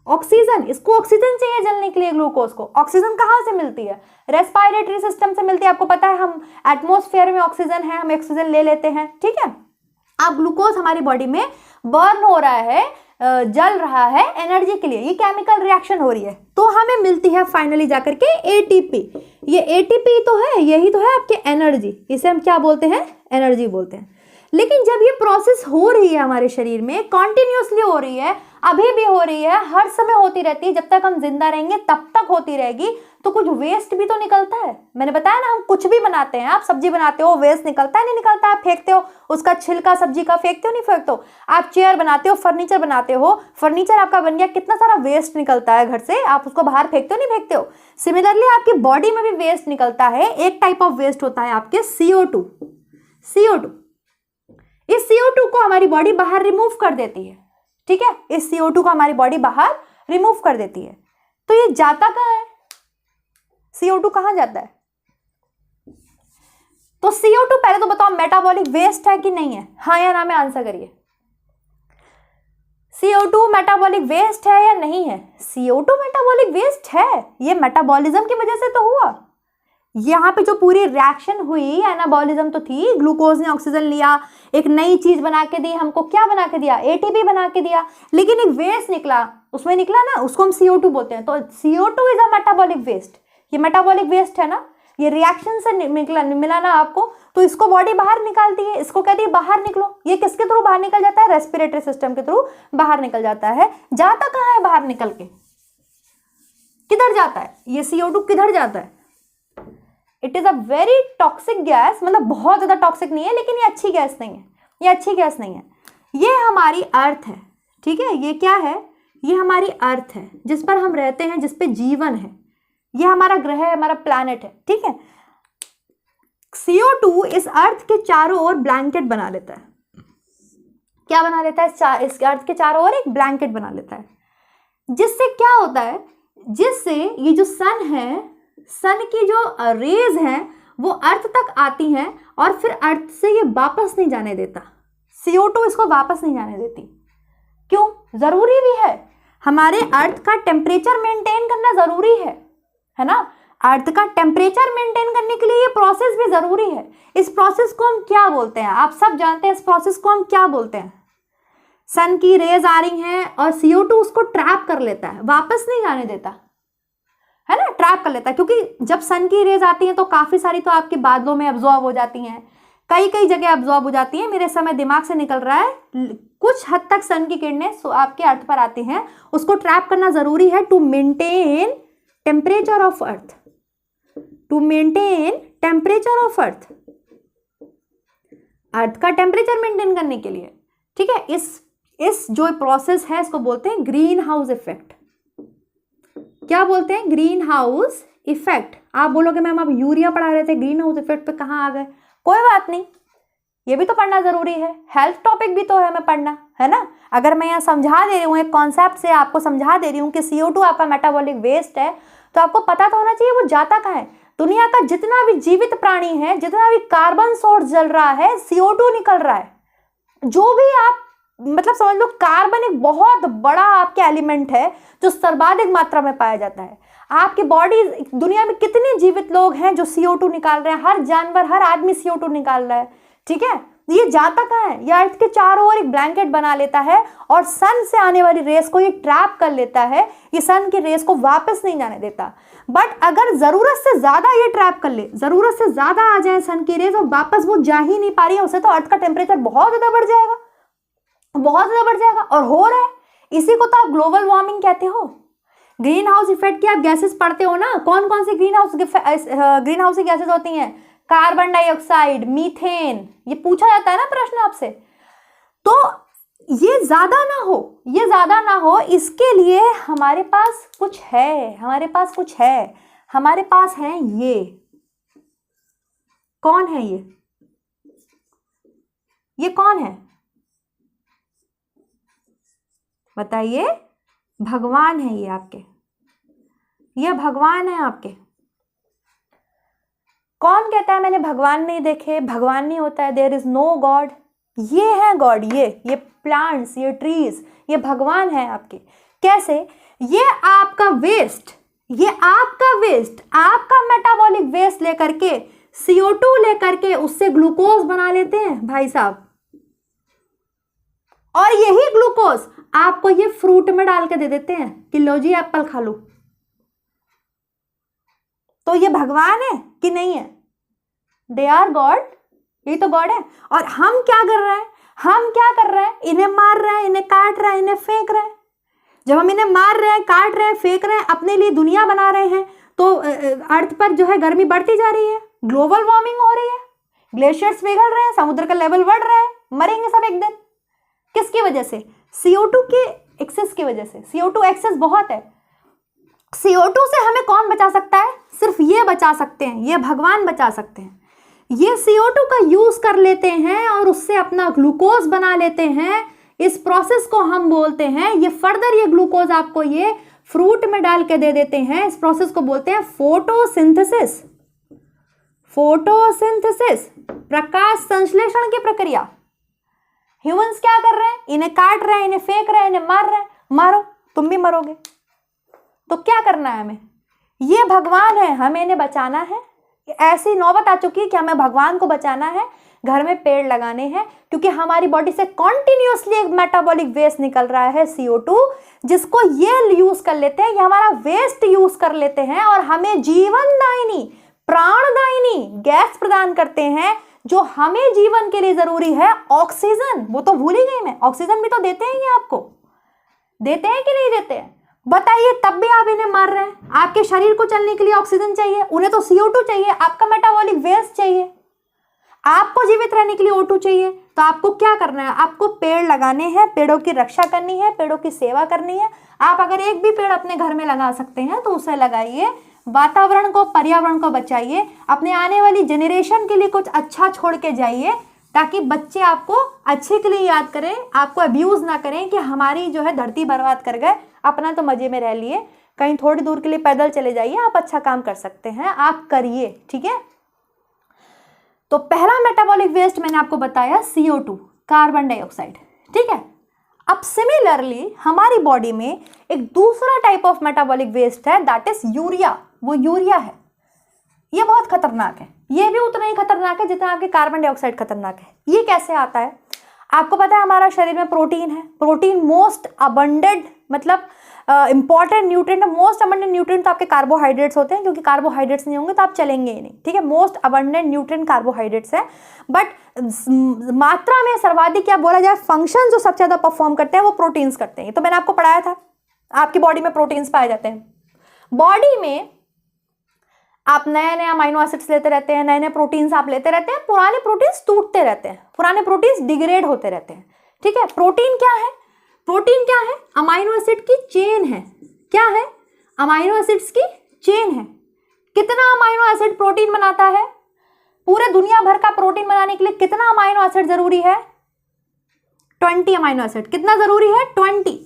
[SPEAKER 1] ऑक्सीजन, इसको ऑक्सीजन चाहिए जलने के लिए, ग्लूकोज को ऑक्सीजन कहाँ से मिलती है, रेस्पिरेटरी सिस्टम से मिलती है, आपको पता है हम एटमॉस्फेयर में ऑक्सीजन है, हम ऑक्सीजन ले लेते हैं, ठीक है। अब ग्लूकोज हमारी बॉडी में बर्न हो रहा है, जल रहा है एनर्जी के लिए, ये केमिकल रिएक्शन हो रही है, तो हमें मिलती है फाइनली जाकर के एटीपी। ये एटीपी तो है, यही तो है आपके एनर्जी, इसे हम क्या बोलते हैं, एनर्जी बोलते हैं। लेकिन जब ये प्रोसेस हो रही है हमारे शरीर में, कॉन्टिन्यूसली हो रही है, अभी भी हो रही है, हर समय होती रहती है, जब तक हम जिंदा रहेंगे तब तक होती रहेगी, तो कुछ वेस्ट भी तो निकलता है। मैंने बताया ना, हम कुछ भी बनाते हैं, आप सब्जी बनाते हो, वेस्ट निकलता है नहीं निकलता, आप फेंकते हो उसका छिलका, सब्जी का फेंकते हो नहीं फेंकते हो, आप चेयर बनाते हो, फर्नीचर बनाते हो, फर्नीचर आपका बन गया, कितना सारा वेस्ट निकलता है घर से, आप उसको बाहर फेंकते हो नहीं फेंकते हो। सिमिलरली आपकी बॉडी में भी वेस्ट निकलता है, एक टाइप ऑफ वेस्ट होता है आपके CO2। इस CO2 को हमारी बॉडी बाहर रिमूव कर देती है, ठीक है, इस CO2 को हमारी बॉडी बाहर रिमूव कर देती है। तो ये जाता कहाँ है, CO2 कहाँ जाता है, तो CO2 पहले तो बताओ मेटाबॉलिक वेस्ट है कि नहीं है, हाँ या ना में आंसर करिए। CO2 मेटाबॉलिक वेस्ट है या नहीं है, CO2 मेटाबॉलिक वेस्ट है, ये मेटाबॉलिज्म की वजह से तो हुआ। यहाँ पे जो पूरी रिएक्शन हुई एनाबॉलिज्म तो थी, ग्लूकोज ने ऑक्सीजन लिया, एक नई चीज बना के दी हमको, क्या बना के दिया, ATP बना के दिया, लेकिन एक वेस्ट निकला, उसमें निकला ना, उसको हम CO2 बोलते हैं। तो CO2 is a metabolic waste, ये मेटाबॉलिक वेस्ट है ना, ये रिएक्शन से मिला ना आपको, तो इसको बॉडी बाहर निकालती है, इसको कहती है बाहर निकलो। ये किसके थ्रू बाहर निकल जाता है, रेस्पिरेटरी सिस्टम के थ्रू बाहर निकल जाता है। जाता कहाँ है बाहर निकल के, किधर जाता है, ये CO2 किधर जाता है, it is a very toxic gas, मतलब बहुत ज्यादा टॉक्सिक नहीं है, लेकिन ये अच्छी गैस नहीं है, ये अच्छी गैस नहीं है। ये हमारी अर्थ है, ठीक है, ये क्या है, ये हमारी अर्थ है जिस पर हम रहते हैं, जिस पे जीवन है, ये हमारा ग्रह है, हमारा प्लैनेट है, ठीक है। CO2 इस अर्थ के चारों ओर ब्लैंकेट बना लेता है, क्या बना लेता है, इस अर्थ के चारों ओर एक ब्लैंकेट बना लेता है, जिससे क्या होता है, जिससे ये जो सन है, सन की जो रेज हैं वो अर्थ तक आती हैं और फिर अर्थ से ये वापस नहीं जाने देता, CO2 इसको वापस नहीं जाने देती। क्यों, जरूरी भी है, हमारे अर्थ का टेम्परेचर मेंटेन करना जरूरी है ना, अर्थ का टेम्परेचर मेंटेन करने के लिए ये प्रोसेस भी जरूरी है। इस प्रोसेस को हम क्या बोलते हैं, आप सब जानते हैं, इस प्रोसेस को हम क्या बोलते हैं। सन की रेज आ रही हैं और CO2 उसको ट्रैप कर लेता है, वापस नहीं जाने देता, है ना, ट्रैप कर लेता है, क्योंकि जब सन की रेज आती हैं तो काफी सारी तो आपके बादलों में अब्जॉर्ब हो जाती हैं, कई जगह अब्जॉर्ब हो जाती हैं, मेरे समय दिमाग से निकल रहा है, कुछ हद तक सन की किरणें आपके अर्थ पर आती हैं, उसको ट्रैप करना जरूरी है to maintain temperature of earth, to maintain temperature of earth, earth का टेम्परेचर मेंटेन करने के लिए, ठीक है। इस जो प्रोसेस है इसको बोलते हैं ग्रीन हाउस इफेक्ट। क्या बोलते हैं, ग्रीन हाउस इफेक्ट। आप बोलोगे मैम आप यूरिया पढ़ा रहे थे, ग्रीन हाउस इफेक्ट पे कहाँ आ गए, कोई बात नहीं, ये भी तो पढ़ना जरूरी है, हेल्थ टॉपिक भी तो है हमें पढ़ना, है ना। अगर मैं यहाँ समझा दे रही हूँ, एक कॉन्सेप्ट से आपको समझा दे रही हूँ कि CO2 आपका मेटाबॉलिक वेस्ट है, तो आपको पता तो होना चाहिए वो जाता कहाँ है। दुनिया का जितना भी जीवित प्राणी है, जितना भी कार्बन सोर्स जल रहा है, CO2 निकल रहा है। जो भी आप मतलब समझ लो, कार्बन एक बहुत बड़ा आपके एलिमेंट है जो सर्वाधिक मात्रा में पाया जाता है। आपकी बॉडी, दुनिया में कितने जीवित लोग हैं जो CO2 निकाल रहे हैं? हर जानवर, हर आदमी CO2 निकाल रहा है, ठीक है। ये जाता कहाँ है? ये अर्थ के चारों ओर एक ब्लैंकेट बना लेता है और सन से आने वाली रेस को ये ट्रैप कर लेता है, ये सन की रेस को वापस नहीं जाने देता। बट अगर जरूरत से ज्यादा ये ट्रैप कर ले, जरूरत से ज्यादा आ जाए सन की रेस और वापस वो जा ही नहीं पा रही है, उसे तो अर्थ का टेम्परेचर बहुत ज्यादा बढ़ जाएगा, बहुत ज्यादा बढ़ जाएगा। और हो रहा है, इसी को तो आप ग्लोबल वार्मिंग कहते हो। ग्रीन हाउस इफेक्ट की आप गैसेस पढ़ते हो ना, कौन कौन सी ग्रीन हाउस की गैसेस होती हैं? कार्बन डाइऑक्साइड, मीथेन, ये पूछा जाता है ना प्रश्न आपसे। तो ये ज्यादा ना हो, ये ज्यादा ना हो, इसके लिए हमारे पास कुछ है, हमारे पास कुछ है, हमारे पास है ये। कौन है ये? ये कौन है बताइए? भगवान है ये आपके, ये भगवान है आपके। कौन कहता है मैंने भगवान नहीं देखे, भगवान नहीं होता है, देयर इज नो गॉड? ये है गॉड, ये प्लांट्स, ये ट्रीज, ये भगवान है आपके। कैसे? ये आपका वेस्ट, ये आपका वेस्ट, आपका मेटाबॉलिक वेस्ट लेकर के, CO2 लेकर के उससे ग्लूकोज बना लेते हैं भाई साहब, और यही ग्लूकोज आपको ये फ्रूट में डाल के दे देते हैं कि लो जी एप्पल खा लो। तो ये भगवान है कि नहीं है? दे आर गॉड, ये तो गॉड है। और हम क्या कर रहे हैं? हम क्या कर रहे हैं? इन्हें मार रहे हैं, इन्हें काट रहे हैं, इन्हें फेंक रहे हैं। जब हम इन्हें मार रहे हैं, काट रहे हैं, फेंक रहे हैं, अपने लिए दुनिया बना रहे हैं, तो अर्थ पर जो है गर्मी बढ़ती जा रही है, ग्लोबल वार्मिंग हो रही है, ग्लेशियर्स पिघल रहे हैं, समुद्र का लेवल बढ़ रहा है, मरेंगे सब एक दिन। किसकी वजह से? CO2 के एक्सेस की वजह से। CO2 एक्सेस बहुत है। CO2 से हमें कौन बचा सकता है? सिर्फ ये बचा सकते हैं, ये भगवान बचा सकते हैं। ये CO2 का यूज कर लेते हैं और उससे अपना ग्लूकोज बना लेते हैं। इस प्रोसेस को हम बोलते हैं, ये फर्दर ये ग्लूकोज आपको ये फ्रूट में डाल के दे देते हैं। इस प्रोसेस को बोलते हैं फोटोसिंथेसिस। फोटोसिंथेसिस, प्रकाश संश्लेषण की प्रक्रिया। ह्यूमंस क्या कर रहे हैं? इन्हें काट रहे हैं, इन्हें फेंक रहे हैं, इन्हें मार रहे हैं। मारो, तुम भी मरोगे। तो क्या करना है हमें? ये भगवान है, हमें इन्हें बचाना है। ऐसी नौबत आ चुकी है कि हमें भगवान को बचाना है, घर में पेड़ लगाने हैं, क्योंकि हमारी बॉडी से कॉन्टिन्यूसली एक मेटाबॉलिक वेस्ट निकल रहा है CO2, जिसको ये यूज कर लेते हैं, ये हमारा वेस्ट यूज कर लेते हैं और हमें जीवनदायिनी, प्राणदायिनी गैस प्रदान करते हैं, जो हमें जीवन के लिए जरूरी है। ऑक्सीजन, वो तो भूल ही गई मैं, ऑक्सीजन भी तो देते हैं ये आपको, देते हैं कि नहीं देते हैं? बताइए, तब भी आप इन्हें मार रहे हैं। आपके शरीर को चलने के लिए ऑक्सीजन चाहिए, उन्हें तो CO2 चाहिए, आपका मेटाबॉलिक वेस्ट चाहिए, आपको जीवित रहने के लिए O2 चाहिए। तो आपको क्या करना है? आपको पेड़ लगाने हैं, पेड़ों की रक्षा करनी है, पेड़ों की सेवा करनी है। आप अगर एक भी पेड़ अपने घर में लगा सकते हैं तो उसे लगाइए, वातावरण को, पर्यावरण को बचाइए, अपने आने वाली जनरेशन के लिए कुछ अच्छा छोड़ के जाइए, ताकि बच्चे आपको अच्छे के लिए याद करें, आपको अब्यूज ना करें कि हमारी जो है धरती बर्बाद कर गए, अपना तो मजे में रह लिए। कहीं थोड़ी दूर के लिए पैदल चले जाइए, आप अच्छा काम कर सकते हैं, आप करिए, ठीक है। तो पहला मेटाबॉलिक वेस्ट मैंने आपको बताया CO2, कार्बन डाइऑक्साइड, ठीक है। अब सिमिलरली हमारी बॉडी में एक दूसरा टाइप ऑफ मेटाबॉलिक वेस्ट है, दैट इज यूरिया। वो यूरिया है, ये बहुत खतरनाक है, ये भी उतना ही खतरनाक है जितना आपके कार्बन डाइऑक्साइड खतरनाक है। ये कैसे आता है? आपको पता है हमारा शरीर में प्रोटीन है, प्रोटीन मोस्ट अबंडेंट, मतलब important nutrient, most abundant nutrient तो आपके कार्बोहाइड्रेट्स होते हैं, क्योंकि कार्बोहाइड्रेट्स नहीं होंगे तो आप चलेंगे ही नहीं, ठीक है। मोस्ट अबंडेंट न्यूट्रिएंट कार्बोहाइड्रेट्स है, बट मात्रा में सर्वाधिक, या बोला जाए फंक्शन जो सबसे ज्यादा परफॉर्म करते हैं वो प्रोटीन्स करते हैं। तो मैंने आपको पढ़ाया था, आपकी बॉडी में प्रोटीन्स पाए जाते हैं। बॉडी में आप नए नए अमाइनो एसिड्स लेते रहते हैं, नए नए प्रोटीन्स आप लेते रहते हैं, पुराने प्रोटीन्स टूटते रहते हैं, पुराने प्रोटीन्स डिग्रेड होते रहते हैं, ठीक है। प्रोटीन क्या है? प्रोटीन क्या है? अमाइनो एसिड की चेन है। क्या है? अमाइनो एसिड्स की चेन है। कितना अमाइनो एसिड प्रोटीन बनाता है? पूरे दुनिया भर का प्रोटीन बनाने के लिए कितना अमाइनो एसिड जरूरी है? 20 अमाइनो एसिड। कितना जरूरी है? 20।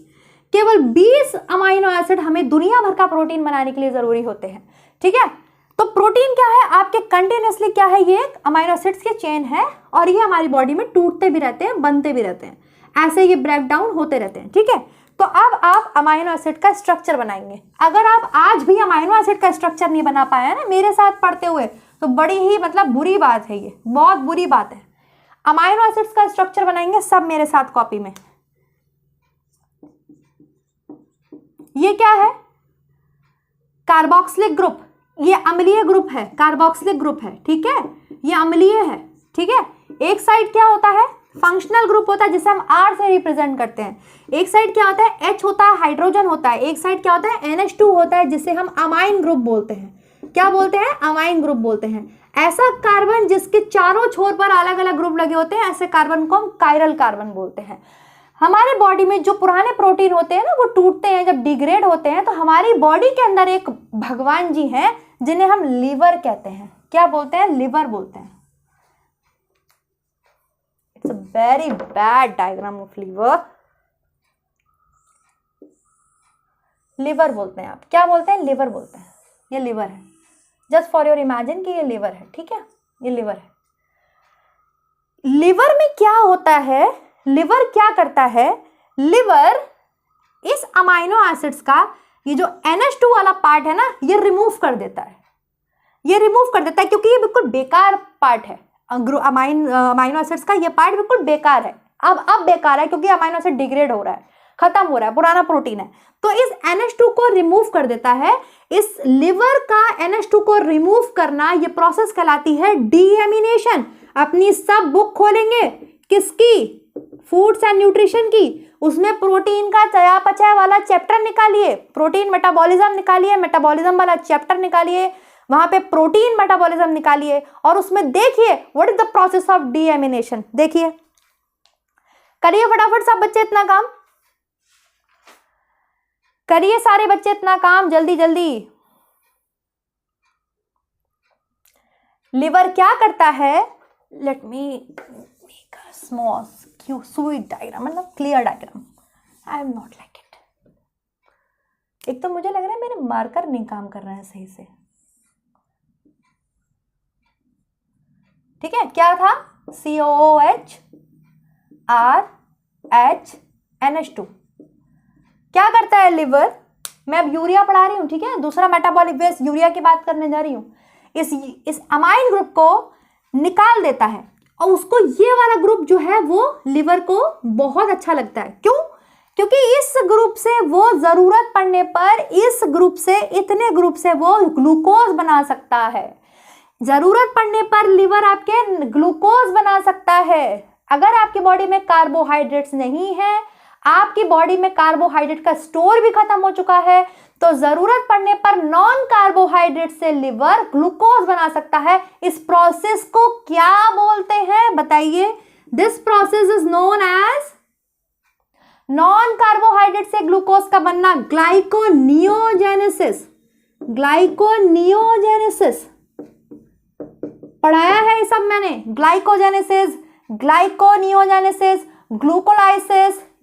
[SPEAKER 1] केवल 20 अमाइनो एसिड हमें दुनिया भर का प्रोटीन बनाने के लिए जरूरी होते हैं, ठीक है। तो प्रोटीन क्या है? आपके कंटिन्यूसली क्या है? ये एक अमाइनो एसिड्स की चेन है, और ये हमारी बॉडी में टूटते भी रहते हैं, बनते भी रहते हैं, ऐसे ये ब्रेक डाउन होते रहते हैं, ठीक है। तो अब आप अमाइनो एसिड का स्ट्रक्चर बनाएंगे। अगर आप आज भी अमाइनो एसिड का स्ट्रक्चर नहीं बना पाया ना मेरे साथ पढ़ते हुए, तो बड़ी ही मतलब बुरी बात है, ये बहुत बुरी बात है। अमाइनो एसिड्स का स्ट्रक्चर बनाएंगे सब मेरे साथ कॉपी में। ये क्या है? कार्बोक्सिलिक ग्रुप, ये अम्लीय ग्रुप है, कार्बोक्सिलिक ग्रुप है, ठीक है, ये अम्लीय है, ठीक है। एक साइड क्या होता है? फंक्शनल ग्रुप होता है जिसे हम R से रिप्रेजेंट करते हैं। एक साइड क्या होता है? H होता है, हाइड्रोजन होता है। एक साइड क्या होता है? NH2 होता है जिसे हम अमाइन ग्रुप बोलते हैं। क्या बोलते हैं? अमाइन ग्रुप बोलते हैं। ऐसा कार्बन जिसके चारों छोर पर अलग अलग ग्रुप लगे होते हैं, ऐसे कार्बन को हम कायरल कार्बन बोलते हैं। हमारे बॉडी में जो पुराने प्रोटीन होते हैं ना, वो टूटते हैं, जब डिग्रेड होते हैं, तो हमारी बॉडी के अंदर एक भगवान जी हैं जिन्हें हम लीवर कहते हैं। क्या बोलते हैं? लिवर बोलते हैं। It's a very bad diagram of liver. Liver बोलते हैं। आप क्या बोलते हैं? लिवर बोलते हैं। ये लिवर है। जस्ट फॉर योर इमेजिन कि ये लिवर है, ठीक है, ये लिवर है। लिवर में क्या होता है? लिवर क्या करता है? लिवर इस अमाइनो एसिड्स का ये जो NH2 वाला पार्ट है ना, ये रिमूव कर देता है। ये रिमूव कर देता है क्योंकि ये बिल्कुल बेकार पार्ट है। अमाइनो एसिड्स का ये पार्ट बिल्कुल बेकार है। अब बेकार है क्योंकि अमाइनो एसिड डिग्रेड हो रहा है, खत्म हो रहा है, पुराना प्रोटीन है, तो इस NH2 को रिमूव कर देता है। इस लिवर का NH2 को रिमूव करना, ये प्रोसेस कहलाती है डीएमिनेशन। अपनी सब बुक खोलेंगे, किसकी? फूड्स एंड न्यूट्रिशन की। उसमें प्रोटीन का चयापचय वाला चैप्टर निकालिए, प्रोटीन मेटाबॉलिज्म निकालिए, मेटाबॉलिज्म वाला चैप्टर निकालिए, वहां पे प्रोटीन मेटाबॉलिज्म निकालिए और उसमें देखिए what is the process of deamination. देखिए, करिए फटाफट सब बच्चे इतना काम करिए, सारे बच्चे इतना काम जल्दी जल्दी। लिवर क्या करता है? Let me make a small sweet diagram, मतलब clear diagram. I am not like it. एक तो मुझे लग रहा है मेरे मार्कर नहीं काम कर रहे हैं सही से, ठीक है। क्या था? COOH RH NH2। क्या करता है लिवर? मैं अब यूरिया पढ़ा रही हूँ, ठीक है, दूसरा मेटाबॉलिक बेस यूरिया की बात करने जा रही हूँ। इस अमाइन ग्रुप को निकाल देता है और उसको ये वाला ग्रुप जो है वो लिवर को बहुत अच्छा लगता है। क्यों? क्योंकि इस ग्रुप से वो जरूरत पड़ने पर इस ग्रुप से, इतने ग्रुप से वो ग्लूकोज बना सकता है। जरूरत पड़ने पर लिवर आपके ग्लूकोज बना सकता है। अगर आपकी बॉडी में कार्बोहाइड्रेट्स नहीं है, आपकी बॉडी में कार्बोहाइड्रेट का स्टोर भी खत्म हो चुका है, तो जरूरत पड़ने पर नॉन कार्बोहाइड्रेट से लिवर ग्लूकोज बना सकता है। इस प्रोसेस को क्या बोलते हैं बताइए? This process is known as, non carbohydrate से ग्लूकोज का बनना, ग्लाइकोनियोजेनेसिस। ग्लाइकोनियोजेनेसिस पढ़ाया है ये सब मैंने। ग्लाइकोजेनेसिस, ग्लाइकोनियोजेनेसिस,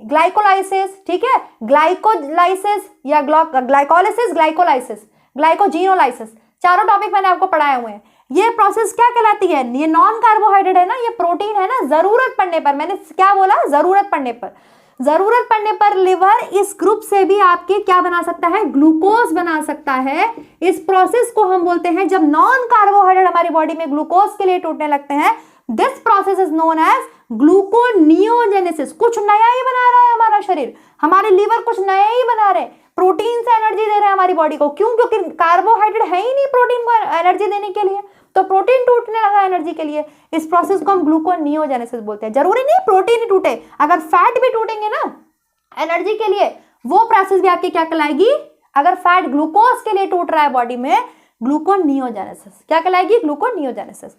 [SPEAKER 1] ग्लाइकोलाइसिस, ठीक है, ग्लाइकोलाइसिस या ग्लाइकोलाइसिस, ग्लाइकोजीनोलाइसिस, चारों टॉपिक मैंने आपको पढ़ाए हुए हैं। ये प्रोसेस क्या कहलाती है? ये नॉन कार्बोहाइड्रेट है ना, ये प्रोटीन है ना, जरूरत पड़ने पर, मैंने क्या बोला? जरूरत पड़ने पर लिवर इस ग्रुप से भी आपके क्या बना सकता है? ग्लूकोज बना सकता है। इस प्रोसेस को हम बोलते हैं, जब नॉन कार्बोहाइड्रेट हमारी बॉडी में ग्लूकोज के लिए टूटने लगते हैं, this process is known as gluconeogenesis. कुछ नया ही बना रहा है हमारा शरीर, हमारे लिवर कुछ नया ही बना रहे, प्रोटीन से एनर्जी दे रहे हैं हमारी बॉडी को। क्यों? क्योंकि कार्बोहाइड्रेट है ही नहीं प्रोटीन को एनर्जी देने के लिए, तो प्रोटीन टूटने लगा एनर्जी के लिए। इस प्रोसेस को हम ग्लूकोनियोजेनेसिस बोलते हैं। जरूरी नहीं प्रोटीन ही टूटे, अगर फैट भी टूटेंगे ना एनर्जी के लिए, वो प्रोसेस भी आपकी क्या कहलाएगी? अगर फैट ग्लूकोज के लिए टूट रहा है बॉडी में, ग्लूकोनियोजेनेसिस। क्या कहलाएगी? ग्लूकोनियोजेनेसिस।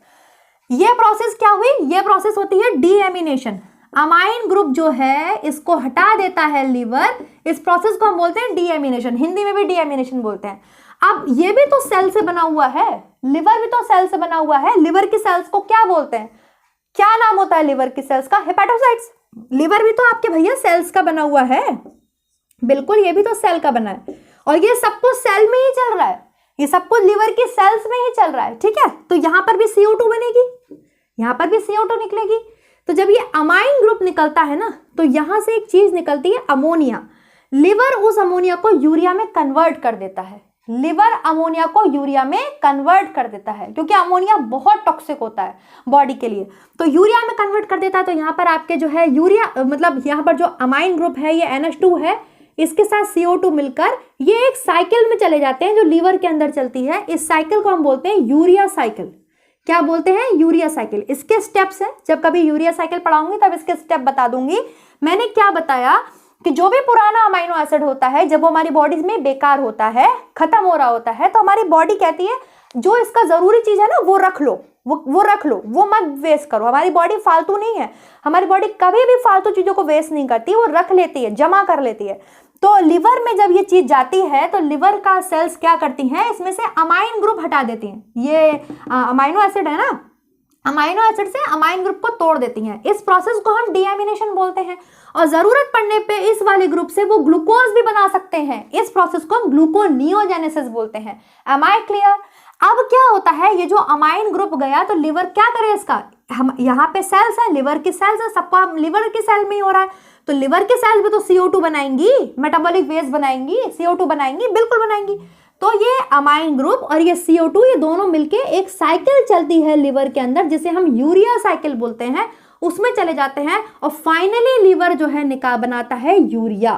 [SPEAKER 1] ये प्रोसेस क्या हुई? ये प्रोसेस होती है डीएमिनेशन। अमाइन ग्रुप जो है इसको हटा देता है लिवर, इस प्रोसेस को हम बोलते हैं डीएमिनेशन। हिंदी में भी डीएमिनेशन बोलते हैं। अब ये भी तो सेल से बना हुआ है, लिवर भी तो सेल से बना हुआ है। लिवर की सेल्स को क्या बोलते हैं? क्या नाम होता है लिवर की सेल्स का? हेपेटोसाइट्स। लिवर भी तो आपके भैया सेल्स का बना हुआ है, बिल्कुल, ये भी तो सेल का बना है, और ये सब कुछ सेल में ही चल रहा है, ये सब कुछ लिवर की सेल्स में ही चल रहा है, ठीक है। तो यहां पर भी CO2 बनेगी, यहां पर भी CO2 निकलेगी। तो जब ये अमाइन ग्रुप निकलता है ना, तो यहां से एक चीज निकलती है अमोनिया। लिवर उस अमोनिया को यूरिया में कन्वर्ट कर देता है, लिवर अमोनिया को यूरिया में कन्वर्ट कर देता है, क्योंकि अमोनिया बहुत टॉक्सिक होता है बॉडी के लिए, तो यूरिया में कन्वर्ट कर देता है। तो यहाँ पर आपके जो है यूरिया, मतलब यहाँ पर जो अमाइन ग्रुप है ये NH2 है, इसके साथ CO2 मिलकर ये एक साइकिल में चले जाते हैं जो लीवर के अंदर चलती है। इस साइकिल को हम बोलते हैं यूरिया साइकिल। क्या बोलते हैं? Urea cycle. इसके स्टेप्स हैं, जब कभी यूरिया साइकिल पढ़ाऊंगी तब इसके स्टेप बता दूंगी। मैंने क्या बताया कि जो भी पुराना अमाइनो एसिड होता है जब वो हमारी बॉडी में बेकार होता है, खत्म हो रहा होता है, तो हमारी बॉडी कहती है जो इसका जरूरी चीज है ना वो रख लो, वो रख लो, वो मत वेस्ट करो। हमारी बॉडी फालतू नहीं है, हमारी बॉडी कभी भी फालतू चीजों को वेस्ट नहीं करती, वो रख लेती है, जमा कर लेती है। तो लिवर में जब ये चीज जाती है तो लिवर का सेल्स क्या करती हैं, इसमें से अमाइन ग्रुप हटा देती हैं। ये अमाइनो एसिड है ना, अमाइनो एसिड से अमाइन ग्रुप को तोड़ देती हैं। इस प्रोसेस को हम डीएमिनेशन बोलते हैं, और जरूरत पड़ने पे इस वाले ग्रुप से वो ग्लूकोज भी बना सकते हैं। इस प्रोसेस को हम ग्लूकोनियोजेनेसिस बोलते हैं। Am I clear? अब क्या होता है, ये जो अमाइन ग्रुप गया तो लिवर क्या करे इसका, हम यहाँ पे सेल्स है, लिवर की सेल्स है, सबका लिवर की सेल में ही हो रहा है, तो लिवर की सेल्स भी तो CO2 बनाएंगी, मेटाबॉलिक वेस्ट बनाएंगी, CO2 बनाएंगी, बिल्कुल बनाएंगी। तो ये अमाइन ग्रुप और ये CO2 ये दोनों मिलके एक साइकिल चलती है लिवर के अंदर, जिसे हम यूरिया साइकिल बोलते हैं, उसमें चले जाते हैं और फाइनली लिवर जो है बनाता है यूरिया।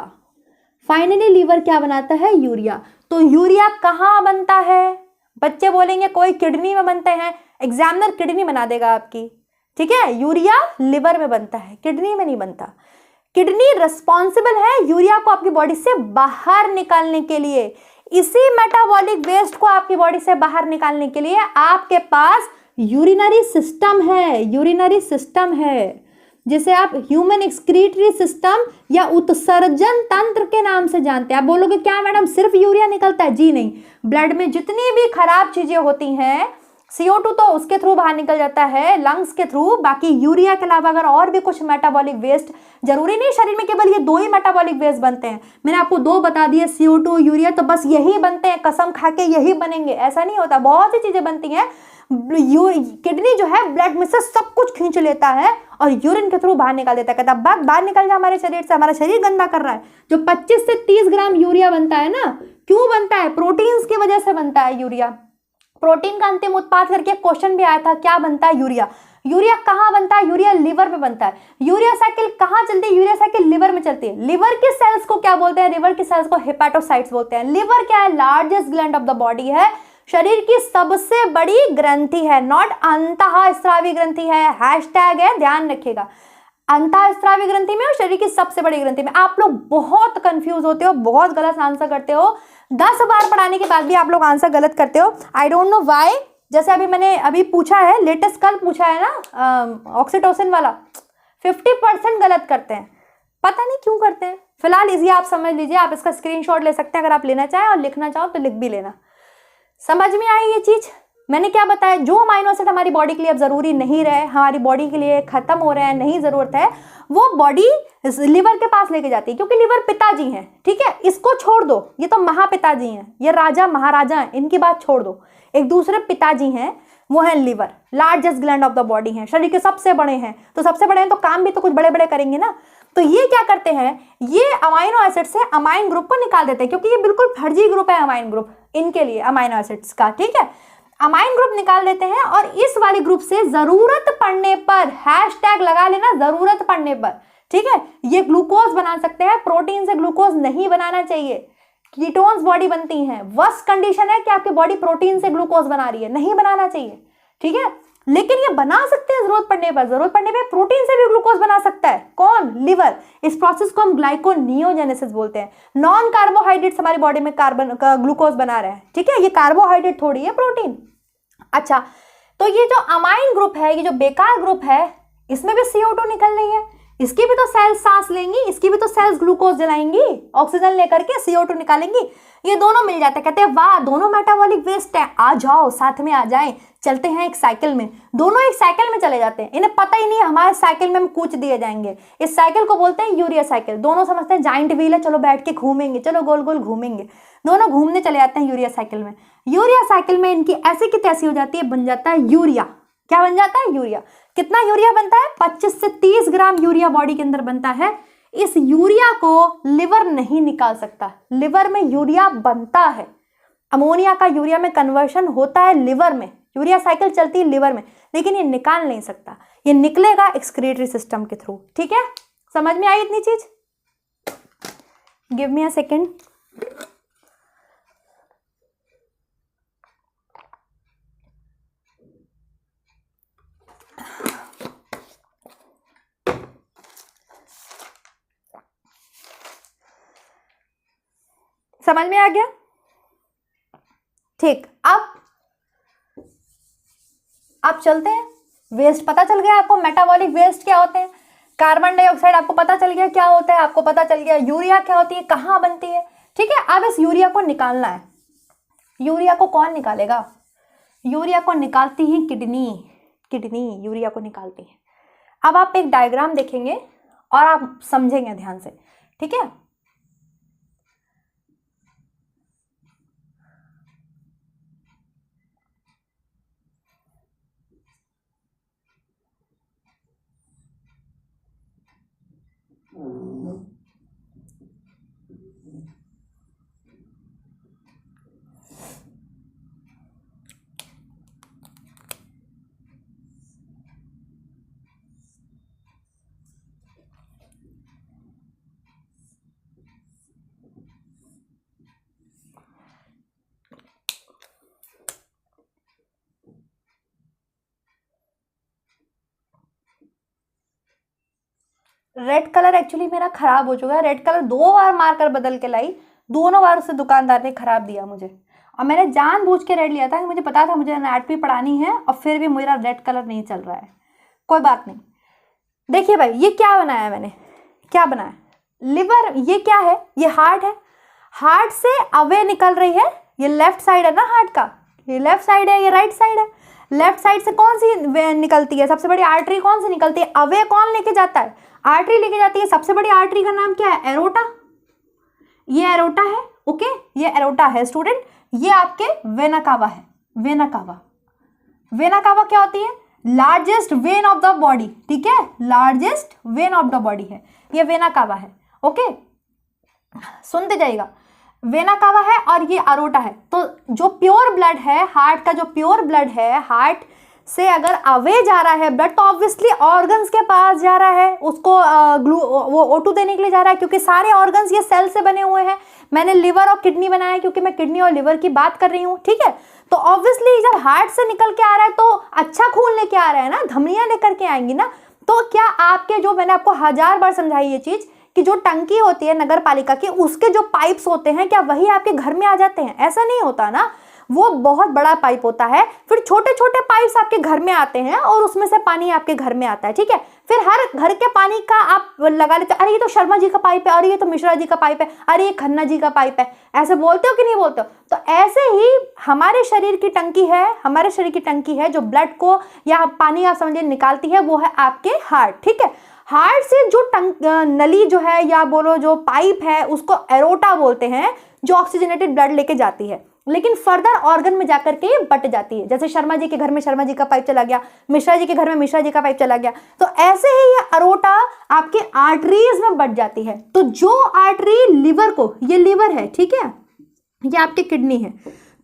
[SPEAKER 1] फाइनली लिवर क्या बनाता है? यूरिया। तो यूरिया कहाँ बनता है? बच्चे बोलेंगे कोई किडनी में बनते हैं, एग्जामिनर किडनी बना देगा आपकी, ठीक है। यूरिया लिवर में बनता है, किडनी में नहीं बनता। किडनी रिस्पॉन्सिबल है यूरिया को आपकी बॉडी से बाहर निकालने के लिए। इसी मेटाबॉलिक वेस्ट को आपकी बॉडी से बाहर निकालने के लिए आपके पास यूरिनरी सिस्टम है, यूरिनरी सिस्टम है, जिसे आप ह्यूमन एक्सक्रीटरी सिस्टम या उत्सर्जन तंत्र के नाम से जानते हैं। आप बोलोगे क्या मैडम सिर्फ यूरिया निकलता है? जी नहीं, ब्लड में जितनी भी खराब चीजें होती हैं, CO2 तो उसके थ्रू बाहर निकल जाता है, लंग्स के थ्रू, बाकी यूरिया के अलावा अगर और भी कुछ मेटाबॉलिक वेस्ट, जरूरी नहीं शरीर में केवल ये 2 ही मेटाबॉलिक वेस्ट बनते हैं, मैंने आपको 2 बता दिए, CO2 यूरिया, तो बस यही बनते हैं, कसम खा के यही बनेंगे, ऐसा नहीं होता, बहुत सी चीजें बनती हैं। किडनी जो है ब्लड में से सब कुछ खींच लेता है और यूरिन के थ्रू बाहर निकाल देता है, कहता है बाहर निकल जा हमारे शरीर से, हमारा शरीर गंदा कर रहा है। जो 25 से 30 ग्राम यूरिया बनता है ना, क्यों बनता है? प्रोटीन्स की वजह से बनता है यूरिया। प्रोटीन का अंतिम उत्पाद करके क्वेश्चन भी आया था, क्या बनता है? यूरिया। यूरिया कहाँ बनता है? यूरिया लिवर में बनता है। यूरिया साइकिल कहाँ चलती है? यूरिया साइकिल लिवर में चलती है। लिवर की सेल्स को क्या बोलते हैं? लिवर की सेल्स को हेपाटोसाइट्स बोलते हैं। लिवर क्या है? Largest gland of the body है, शरीर की सबसे बड़ी ग्रंथि है, नॉट अंतःस्रावी ग्रंथि है, हैशटैग है, ध्यान रखिएगा। अंतःस्रावी ग्रंथि में और शरीर की सबसे बड़ी ग्रंथि में। आप लोग बहुत कंफ्यूज होते हो, बहुत गलत आंसर करते हो, 10 बार पढ़ाने के बाद भी आप लोग आंसर गलत करते हो। I don't know why. जैसे मैंने पूछा है, लेटेस्ट कल पूछा है ना ऑक्सीटोसिन वाला, 50% गलत करते हैं, पता नहीं क्यों करते हैं। फिलहाल इसी आप समझ लीजिए, आप इसका स्क्रीनशॉट ले सकते हैं अगर आप लेना चाहें, और लिखना चाहो तो लिख भी लेना। समझ में आई ये चीज? मैंने क्या बताया, जो अमाइनो एसिड हमारी बॉडी के लिए अब जरूरी नहीं रहे, हमारी बॉडी के लिए खत्म हो रहे हैं, नहीं जरूरत है, वो बॉडी लिवर के पास लेके जाती है, क्योंकि लिवर पिताजी हैं, ठीक है, इसको छोड़ दो, ये तो महापिताजी हैं, ये राजा महाराजा हैं, इनकी बात छोड़ दो। एक दूसरे पिताजी हैं, वो है liver, largest gland of the body है, शरीर के सबसे बड़े हैं, तो सबसे बड़े हैं तो काम भी तो कुछ बड़े बड़े करेंगे ना। तो ये क्या करते हैं, ये अमाइनो एसिड से अमाइन ग्रुप को निकाल देते हैं, क्योंकि ये बिल्कुल फर्जी ग्रुप है अमाइन ग्रुप इनके लिए, अमाइनो एसिड्स का, ठीक है। अमाइन ग्रुप निकाल देते हैं और इस वाले ग्रुप से जरूरत पड़ने पर, हैशटैग लगा लेना, जरूरत पड़ने पर, ठीक है, ये ग्लूकोज बना सकते हैं। प्रोटीन से ग्लूकोज नहीं बनाना चाहिए, कीटोन्स बॉडी बनती हैं, वर्स्ट कंडीशन है कि आपकी बॉडी प्रोटीन से ग्लूकोज बना रही है, नहीं बनाना चाहिए, ठीक है। लेकिन ये बना सकते हैं जरूरत पड़ने पर, जरूरत पड़ने पर प्रोटीन से भी ग्लूकोज बना सकता है, कौन? लिवर। इस प्रोसेस को हम ग्लाइकोनियोजेनेसिस बोलते हैं। नॉन कार्बोहाइड्रेट्स हमारी बॉडी में ग्लूकोज बना रहे हैं, ठीक है, ये कार्बोहाइड्रेट थोड़ी है, प्रोटीन। अच्छा, तो ये जो अमाइन ग्रुप है, ये जो बेकार ग्रुप है, इसमें भी CO2 निकल रही है, इसकी भी तो सेल्स सांस लेंगी, इसकी भी तो सेल्स ग्लूकोज जलाएंगी, ऑक्सीजन लेकर के CO2 निकालेंगी, ये दोनों मिल जाते हैं, कहते हैं वाह दोनों मेटाबॉलिक वेस्ट है, आ जाओ साथ में आ जाएं, चलते हैं एक साइकिल में। दोनों एक साइकिल में चले जाते हैं, इन्हें पता ही नहीं हमारे साइकिल में हम कूच दिए जाएंगे। इस साइकिल को बोलते हैं यूरिया साइकिल। दोनों समझते हैं जाइंट व्हील है, चलो बैठ के घूमेंगे, चलो गोल गोल घूमेंगे, दोनों घूमने चले जाते हैं यूरिया साइकिल में। यूरिया साइकिल में इनकी ऐसी की तैसी हो जाती है, बन जाता है यूरिया। क्या बन जाता है? यूरिया। कितना यूरिया बनता है? 25 से 30 ग्राम यूरिया बॉडी के अंदर बनता है। इस यूरिया को लिवर नहीं निकाल सकता। लिवर में यूरिया बनता है, अमोनिया का यूरिया में कन्वर्शन होता है लिवर में, यूरिया साइकिल चलती है लिवर में, लेकिन ये निकाल नहीं सकता, ये निकलेगा एक्सक्रीटरी सिस्टम के थ्रू। ठीक है, समझ में आई इतनी चीज? Give me a second. समझ में आ गया? ठीक, अब चलते हैं। वेस्ट पता चल गया आपको, मेटाबॉलिक वेस्ट क्या होते हैं, कार्बन डाइऑक्साइड आपको पता चल गया क्या होता है, आपको पता चल गया यूरिया क्या होती है, कहाँ बनती है। ठीक है, अब इस यूरिया को निकालना है। यूरिया को कौन निकालेगा? यूरिया को निकालती ही किडनी, किडनी यूरिया को निकालती है। अब आप एक डायग्राम देखेंगे और आप समझेंगे ध्यान से। ठीक है, रेड कलर एक्चुअली मेरा खराब हो चुका है। रेड कलर 2 बार मार्कर बदल के लाई, दोनों बार उसे दुकानदार ने खराब दिया मुझे, और मैंने जानबूझ के रेड लिया था कि मुझे पता था मुझे एनाटॉमी पढ़ानी है, और फिर भी मेरा रेड कलर नहीं चल रहा है। कोई बात नहीं। देखिए भाई, ये क्या बनाया मैंने, क्या बनाया? लिवर, ये क्या है? ये हार्ट है। हार्ट से अवे निकल रही है, ये लेफ्ट साइड है ना हार्ट का, ये लेफ्ट साइड है, ये राइट साइड है। लेफ्ट साइड से कौन सी निकलती है? सबसे बड़ी आर्टरी कौन सी निकलती है? अवे कौन लेके जाता है? आर्टरी लेके जाती है। सबसे बड़ी आर्टरी का नाम क्या है? एरोटा। ये एरोटा है, ओके, ये एरोटा है स्टूडेंट। ये आपके वेना कावा है, वेना कावा। वेना कावा क्या होती है? Largest when of the body. ठीक है, largest when of the body है, ये वेना कावा है। ओके, सुनते जाइएगा, वेना कावा है और ये अरोटा है। तो जो प्योर ब्लड है, हार्ट का जो प्योर ब्लड है, हार्ट से अगर अवे जा रहा है ब्लड, तो ऑब्वियसली ऑर्गन्स के पास जा रहा है, उसको वो O2 देने के लिए जा रहा है, क्योंकि सारे ऑर्गन्स ये सेल से बने हुए हैं। मैंने लिवर और किडनी बनाया क्योंकि मैं किडनी और लिवर की बात कर रही हूँ। ठीक है, तो ऑब्वियसली जब हार्ट से निकल के आ रहा है तो अच्छा खून लेके आ रहा है ना, धमनियां लेकर के आएंगी ना। तो क्या आपके, जो मैंने आपको 1000 बार समझाई ये चीज, कि जो टंकी होती है नगर पालिका की, उसके जो पाइप्स होते हैं, क्या वही आपके घर में आ जाते हैं? ऐसा नहीं होता ना, वो बहुत बड़ा पाइप होता है, फिर छोटे छोटे पाइप्स आपके घर में आते हैं और उसमें से पानी आपके घर में आता है। ठीक है, फिर हर घर के पानी का आप लगा लेते, अरे ये तो शर्मा जी का पाइप है, अरे ये तो मिश्रा जी का पाइप है, अरे ये खन्ना जी का पाइप है, ऐसे बोलते हो कि नहीं बोलते हो? तो ऐसे ही हमारे शरीर की टंकी है, हमारे शरीर की टंकी है जो ब्लड को या पानी आप समझिए निकालती है, वो है आपके हार्ट। ठीक है, हार्ट से जो नली जो है या बोलो जो पाइप है, उसको एरोटा बोलते हैं, जो ऑक्सीजनेटेड ब्लड लेके जाती है, लेकिन फर्दर ऑर्गन में जाकर के ये बट जाती है। जैसे शर्मा जी के घर में शर्मा जी का पाइप चला गया, मिश्रा जी के घर में मिश्रा जी का पाइप चला गया, तो ऐसे ही ये अरोटा आपके आर्टरीज में बट जाती है। तो जो आर्टरी लिवर को, ये लिवर है, ठीक है, ये आपके किडनी है,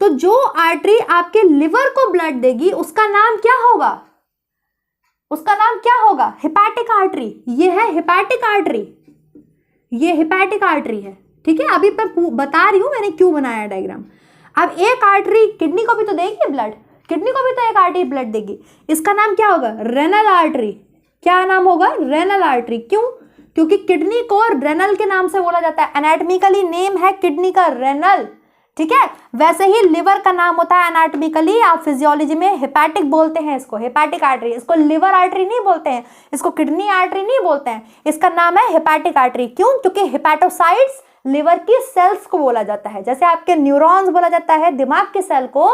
[SPEAKER 1] तो जो आर्टरी आपके लिवर को ब्लड देगी उसका नाम क्या होगा? उसका नाम क्या होगा? Hepatic artery. ये है हेपेटिक आर्टरी, ये हेपेटिक आर्टरी है। ठीक है, अभी मैं बता रही हूं मैंने क्यों बनाया डायग्राम। अब एक आर्टरी किडनी को भी तो देगी ब्लड, किडनी को भी तो एक आर्टरी ब्लड देगी, इसका नाम क्या होगा? Renal artery. क्या नाम होगा? Renal artery. क्यों? क्योंकि किडनी को रेनल के नाम से बोला जाता है, एनाटॉमिकली नेम है किडनी का रेनल। ठीक है, वैसे ही लिवर का नाम होता है एनाटॉमिकली, आप फिजियोलॉजी में हेपेटिक बोलते हैं इसको, हेपेटिक आर्टरी। इसको लिवर आर्टरी नहीं बोलते हैं, इसको किडनी आर्टरी नहीं बोलते हैं, इसका नाम है हेपेटिक आर्टरी। क्यों? क्योंकि हेपेटोसाइट्स लिवर की सेल्स को बोला जाता है, जैसे आपके न्यूरॉन्स बोला जाता है दिमाग के सेल को,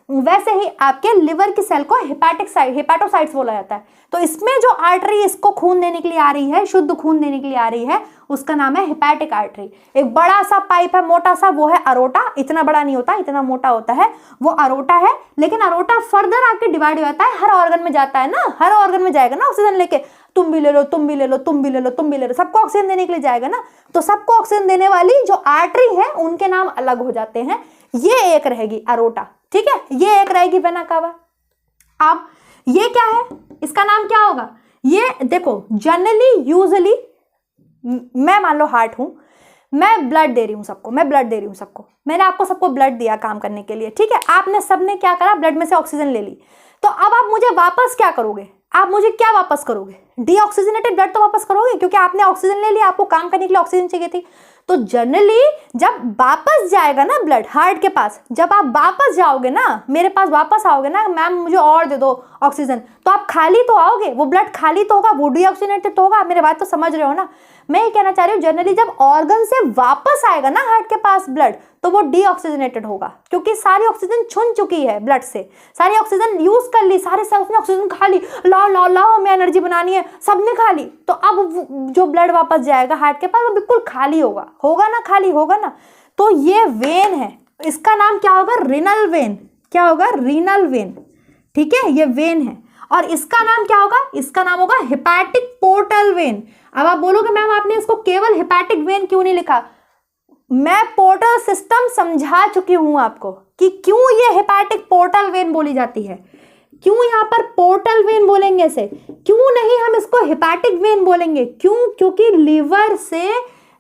[SPEAKER 1] वैसे ही आपके लिवर की सेल को हेपेटोसाइट्स बोला जाता है। तो इसमें जो आर्टरी इसको खून देने के लिए आ रही है, शुद्ध खून देने के लिए आ रही है, उसका नाम है हेपेटिक आर्टरी। एक बड़ा सा पाइप है, मोटा सा, वो है अरोटा। इतना बड़ा नहीं होता, इतना मोटा होता है, वो अरोटा है। लेकिन अरोटा फर्दर आपके डिवाइड हो जाता है, हर ऑर्गन में जाता है ना, हर ऑर्गन में जाएगा ना ऑक्सीजन लेके, तुम भी ले लो, तुम भी ले लो, तुम भी ले लो, तुम भी ले लो, सबको ऑक्सीजन देने के लिए जाएगा ना। तो सबको ऑक्सीजन देने वाली जो आर्टरी है उनके नाम अलग हो जाते हैं। ये एक रहेगी अरोटा, ठीक है, ये एक रहेगी वेना कावा। अब ये क्या है, इसका नाम क्या होगा? ये देखो जनरली यूजुअली मैं मान लो हार्ट हूं, मैं ब्लड दे रही हूँ सबको, मैं ब्लड दे रही हूँ सबको, मैंने आपको सबको ब्लड दिया काम करने के लिए, ठीक है, आपने सबने क्या करा, ब्लड में से ऑक्सीजन ले ली। तो अब आप मुझे वापस क्या करोगे, आप मुझे क्या वापस करोगे? डीऑक्सीजनेटेड ब्लड तो वापस करोगे, क्योंकि आपने ऑक्सीजन ले लिया, आपको काम करने के लिए ऑक्सीजन चाहिए थी। तो जनरली जब वापस जाएगा ना ब्लड हार्ट के पास, जब आप वापस जाओगे ना, मेरे पास वापस आओगे ना, मैम मुझे और दे दो ऑक्सीजन, तो आप खाली तो आओगे, वो ब्लड खाली तो होगा, वो डीऑक्सीजनेटेड तो होगा। मेरे बात तो समझ रहे हो ना? मैं ये कहना चाह रही हूँ जनरली जब ऑर्गन से वापस आएगा ना हार्ट के पास ब्लड, तो वो डीऑक्सीजनेटेड होगा, क्योंकि सारी ऑक्सीजन छुन चुकी है ब्लड से, सारी ऑक्सीजन यूज कर ली, सारे सेल्स ने ऑक्सीजन खा ली, लाओ लाओ लाओ हमें एनर्जी बनानी है, सबने खा ली। तो अब जो ब्लड वापस जाएगा हार्ट के पास वो बिल्कुल खाली होगा, होगा ना, खाली होगा ना। तो ये वेन है, इसका नाम क्या होगा? Renal vein. क्या होगा? रीनल वेन, ठीक है, ये वेन है। और इसका नाम क्या होगा? इसका नाम होगा हेपेटिक पोर्टल वेन। अब आप बोलोगे मैम आपने इसको केवल हेपेटिक वेन क्यों नहीं लिखा? मैं पोर्टल सिस्टम समझा चुकी हूं आपको कि क्यों ये हेपेटिक पोर्टल वेन बोली जाती है, क्यों यहाँ पर पोर्टल वेन बोलेंगे इसे, क्यों नहीं हम इसको हेपेटिक वेन बोलेंगे? क्यों? क्योंकि लीवर से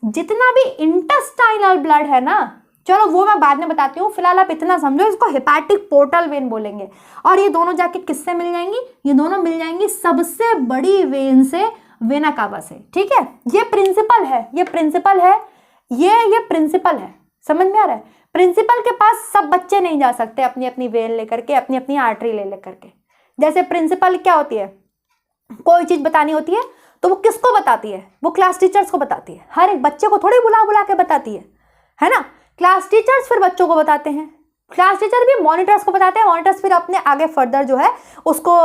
[SPEAKER 1] जितना भी इंटेस्टाइनल ब्लड है ना, चलो वो मैं बाद में बताती हूँ, फिलहाल आप इतना समझो, इसको हेपेटिक पोर्टल वेन बोलेंगे। और ये दोनों जाके किससे मिल जाएंगी? ये दोनों मिल जाएंगी सबसे बड़ी वेन से, वेना कावा से, ठीक है। ये प्रिंसिपल है, ये प्रिंसिपल है, ये प्रिंसिपल है, समझ में आ रहा है? प्रिंसिपल के पास सब बच्चे नहीं जा सकते अपनी अपनी वेन लेकर के, अपनी अपनी आर्टरी ले लेकर के। जैसे प्रिंसिपल क्या होती है, कोई चीज बतानी होती है तो वो किसको बताती है? वो क्लास टीचर्स को बताती है, हर एक बच्चे को थोड़ी बुला बुला के बताती है ना। क्लास टीचर्स फिर बच्चों को बताते हैं, क्लास टीचर भी मॉनिटर्स को बताते हैं, मॉनिटर्स फिर अपने आगे फर्दर जो है उसको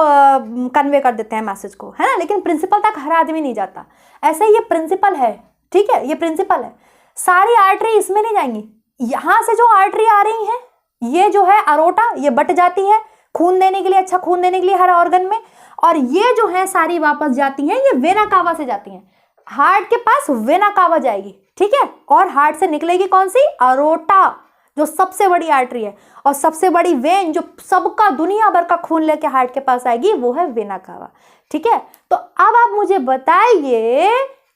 [SPEAKER 1] कन्वे कर देते हैं मैसेज को, है ना। लेकिन प्रिंसिपल तक हर आदमी नहीं जाता। ऐसे ही ये प्रिंसिपल है, ठीक है, ये प्रिंसिपल है। सारी आर्टरी इसमें नहीं जाएंगी, यहाँ से जो आर्टरी आ रही है ये जो है अरोटा, ये बट जाती है खून देने के लिए, अच्छा खून देने के लिए हर ऑर्गन में, और ये जो है सारी वापस जाती हैं, ये वेना कावा से जाती हैं, हार्ट के पास वेना कावा जाएगी, ठीक है। और हार्ट से निकलेगी कौन सी? अरोटा, जो सबसे बड़ी आर्टरी है। और सबसे बड़ी वेन जो सबका दुनिया भर का खून लेके हार्ट के पास आएगी वो है वेना कावा, ठीक है। तो अब आप मुझे बताइए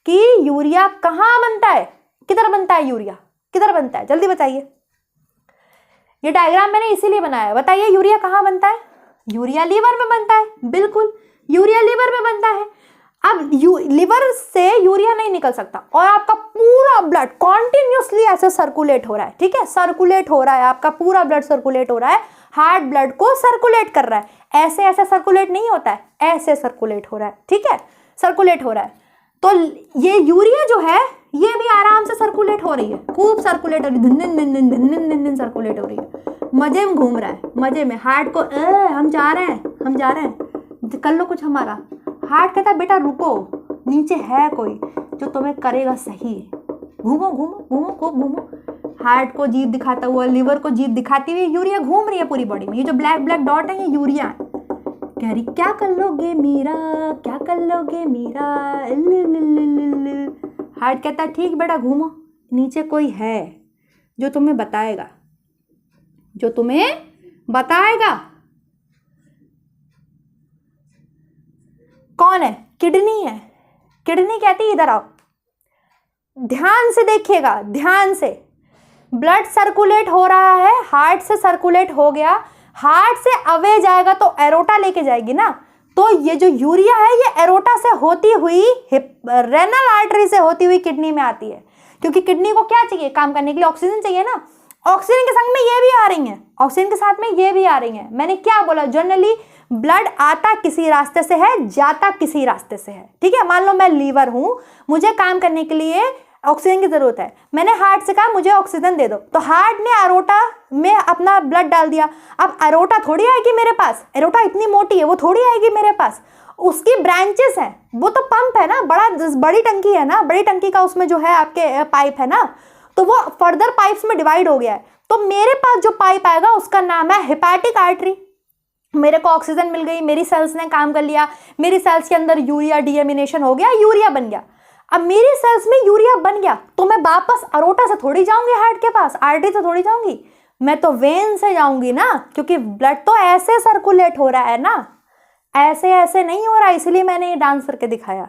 [SPEAKER 1] कि यूरिया कहाँ बनता है, किधर बनता है यूरिया, किधर बनता है, जल्दी बताइए। ये डायग्राम मैंने इसीलिए बनाया है, बताइए यूरिया कहाँ बनता है? यूरिया लीवर में बनता है, बिल्कुल यूरिया लीवर में बनता है। अब लिवर से यूरिया नहीं निकल सकता और आपका पूरा ब्लड कॉन्टिन्यूसली ऐसे सर्कुलेट हो रहा है, ठीक है, सर्कुलेट हो रहा है, आपका पूरा ब्लड सर्कुलेट हो रहा है, हार्ट ब्लड को सर्कुलेट कर रहा है। ऐसे ऐसे सर्कुलेट नहीं होता है, ऐसे सर्कुलेट हो रहा है, ठीक है, सर्कुलेट हो रहा है। तो ये यूरिया जो है ये भी आराम से सर्कुलेट हो रही है, खूब सर्कुलेट हो रही है, धिन धिन धिन धिन धिन धिन धिन सर्कुलेट हो रही है, मजे में घूम रहा है, मजे में। हार्ट को हम जा रहे हैं, हम जा रहे हैं, कर लो कुछ हमारा। हार्ट कहता है बेटा रुको, नीचे है कोई जो तुम्हें करेगा सही, घूमो घूमो घूमो खूब घूमो। हार्ट को जीभ दिखाता हुआ, लिवर को जीभ दिखाती हुई यूरिया घूम रही है पूरी बॉडी में। ये जो ब्लैक ब्लैक डॉट है ये यूरिया है। कह रही क्या कर लोगे मीरा, क्या कर लोगे मीरा। हार्ट कहता है ठीक बेटा घूमो, नीचे कोई है जो तुम्हें बताएगा, जो तुम्हें बताएगा। कौन है? किडनी है। किडनी कहती है इधर आओ, ध्यान से देखिएगा, ध्यान से। ब्लड सर्कुलेट हो रहा है, हार्ट से सर्कुलेट हो गया, हार्ट से अवे जाएगा तो एरोटा लेके जाएगी ना। तो ये जो यूरिया है ये एरोटा से होती हुई रेनल आर्टरी से होती हुई किडनी में आती है, क्योंकि किडनी को क्या चाहिए काम करने के लिए? ऑक्सीजन चाहिए ना। ऑक्सीजन के संग में ये भी आ रही हैं, ऑक्सीजन के साथ में ये भी आ रही हैं। मैंने क्या बोला? जनरली ब्लड आता किसी रास्ते से है, जाता किसी रास्ते से है, ठीक है। मान लो मैं लीवर हूं, मुझे काम करने के लिए ऑक्सीजन की जरूरत है, मैंने हार्ट से कहा मुझे ऑक्सीजन दे दो, तो हार्ट ने एरोटा में अपना ब्लड डाल दिया। अब एरोटा थोड़ी आएगी मेरे पास, एरोटा इतनी मोटी है वो थोड़ी आएगी मेरे पास, उसकी ब्रांचेस हैं, वो तो पंप है ना, बड़ी टंकी है ना, बड़ी टंकी का उसमें जो है आपके पाइप है ना, तो वो फर्दर पाइप्स में डिवाइड हो गया है। तो मेरे पास जो पाइप आएगा उसका नाम है हेपेटिक आर्टरी, मेरे को ऑक्सीजन मिल गई, मेरी सेल्स ने काम कर लिया, मेरी सेल्स के अंदर यूरिया डीएमिनेशन हो गया, यूरिया बन गया। अब मेरी सेल्स में यूरिया बन गया तो मैं वापस अरोटा से थोड़ी जाऊंगी हार्ट के पास, आर्टरी से थोड़ी जाऊंगी, मैं तो वेन से जाऊंगी ना, क्योंकि ब्लड तो ऐसे सर्कुलेट हो रहा है ना, ऐसे ऐसे नहीं हो रहा, इसलिए मैंने ये डांस करके दिखाया।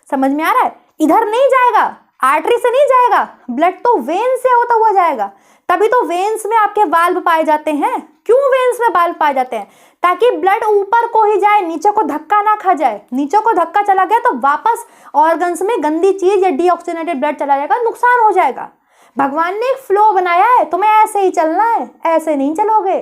[SPEAKER 1] समझ में आ रहा है? इधर नहीं जाएगा, आर्टरी से नहीं जाएगा, ब्लड तो वेन से होता हुआ जाएगा। तभी तो वेन्स में आपके वाल्व पाए जाते हैं। क्यों वेन्स में वाल्व पाए जाते हैं? ताकि ब्लड ऊपर को ही जाए, नीचे को धक्का ना खा जाए। नीचे को धक्का चला गया तो वापस ऑर्गन्स में गंदी चीज या डीऑक्सीजनेटेड ब्लड चला जाएगा, नुकसान हो जाएगा। भगवान ने एक फ्लो बनाया है, तुम्हें ऐसे ही चलना है, ऐसे नहीं चलोगे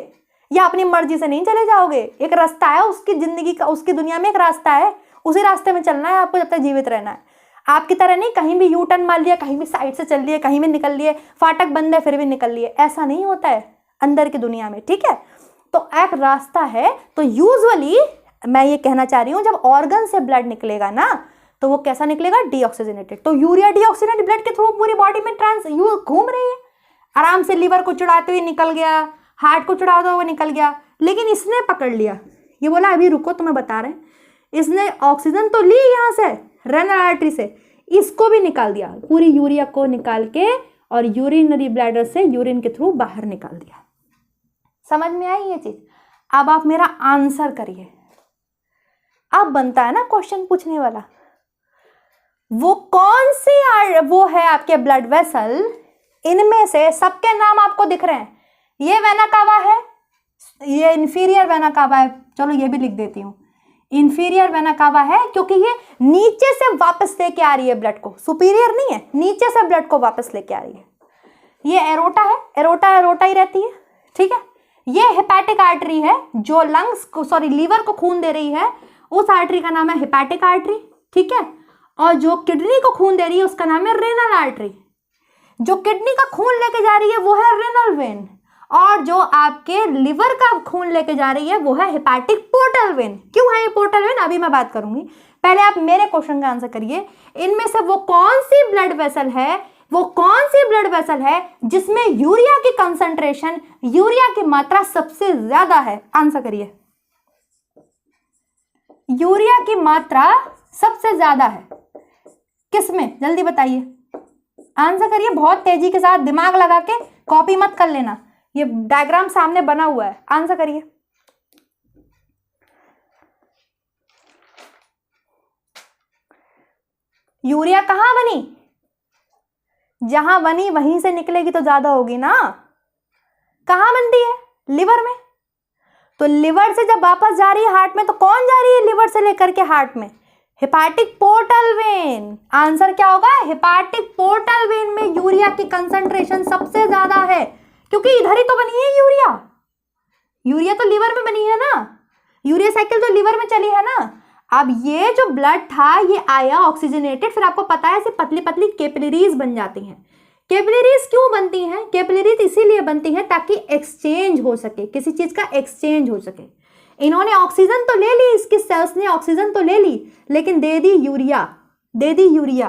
[SPEAKER 1] या अपनी मर्जी से नहीं चले जाओगे। एक रास्ता है उसकी जिंदगी का, उसकी दुनिया में एक रास्ता है, उसी रास्ते में चलना है आपको जब तक जीवित रहना है। आपकी तरह नहीं कहीं भी यू टर्न मार लिया, कहीं भी साइड से चल लिए, कहीं भी निकल लिए, फाटक बंद है फिर भी निकल लिए, ऐसा नहीं होता है अंदर की दुनिया में। ठीक है, तो एक रास्ता है। तो यूजुअली मैं ये कहना चाह रही हूँ, जब ऑर्गन से ब्लड निकलेगा ना तो वो कैसा निकलेगा? डीऑक्सीजनेटेड। तो यूरिया डीऑक्सीजनेटेड ब्लड के थ्रू पूरी बॉडी में घूम रही है, आराम से लीवर को चढ़ाते हुए निकल गया, हार्ट को चढ़ाते हुए निकल गया। लेकिन इसने पकड़ लिया, ये बोला अभी रुको तुम्हें बता रहे हैं। इसने ऑक्सीजन तो ली यहाँ से रेनल आर्टरी से, इसको भी निकाल दिया, पूरी यूरिया को निकाल के, और यूरिनरी ब्लैडर से यूरिन के थ्रू बाहर निकाल दिया। समझ में आई ये चीज? अब आप मेरा आंसर करिए। अब बनता है ना क्वेश्चन पूछने वाला, वो कौन सी वो है आपके ब्लड वेसल, इनमें से सबके नाम आपको दिख रहे हैं। ये वेना कावा है, ये इंफीरियर वेना कावा है, चलो ये भी लिख देती हूँ, इंफीरियर वेना कावा है, क्योंकि ये नीचे से वापस लेके आ रही है ब्लड को, सुपीरियर नहीं है, नीचे से ब्लड को वापस लेके आ रही है। ये एरोटा है, एरोटा एरोटा ही रहती है। ठीक है, ये हेपेटिक आर्टरी है जो लंग्स को, सॉरी लीवर को खून दे रही है, उस आर्टरी का नाम है हेपेटिक आर्टरी। ठीक है, और जो किडनी को खून दे रही है उसका नाम है रेनल आर्टरी। जो किडनी का खून लेके जा रही है वो है रेनल वेन, और जो आपके लिवर का खून लेके जा रही है वो है हेपेटिक पोर्टल वेन। क्यों है ये पोर्टल वेन, अभी मैं बात करूंगी। पहले आप मेरे क्वेश्चन का आंसर करिए। इनमें से वो कौन सी ब्लड वेसल है, वो कौन सी ब्लड वेसल है जिसमें यूरिया की कंसंट्रेशन, यूरिया की मात्रा सबसे ज्यादा है? आंसर करिए। यूरिया की मात्रा सबसे ज्यादा है किसमें? जल्दी बताइए, आंसर करिए बहुत तेजी के साथ, दिमाग लगा के, कॉपी मत कर लेना, ये डायग्राम सामने बना हुआ है। आंसर करिए। यूरिया कहां बनी? जहां बनी वहीं से निकलेगी तो ज्यादा होगी ना। कहां बनती है? लिवर में। तो लिवर से जब वापस जा रही है हार्ट में, तो कौन जा रही है लिवर से लेकर के हार्ट में? Hepatic portal vein. आंसर क्या होगा? हेपेटिक पोर्टल वेन में यूरिया की कंसंट्रेशन सबसे ज्यादा है, क्योंकि इधर ही तो बनी है यूरिया। यूरिया तो लिवर में बनी है ना, यूरिया साइकिल तो लिवर में चली है ना। अब ये जो ब्लड था ये आया ऑक्सीजनेटेड, फिर आपको पता है ऐसी पतली पतली कैपिलरीज बन जाती हैं। कैपिलरीज क्यों बनती हैं? कैपिलरीज इसीलिए बनती हैं ताकि एक्सचेंज हो सके, किसी चीज का एक्सचेंज हो सके। इन्होंने ऑक्सीजन तो ले ली, इसकी सेल्स ने ऑक्सीजन तो ले ली, लेकिन दे दी यूरिया, दे दी यूरिया।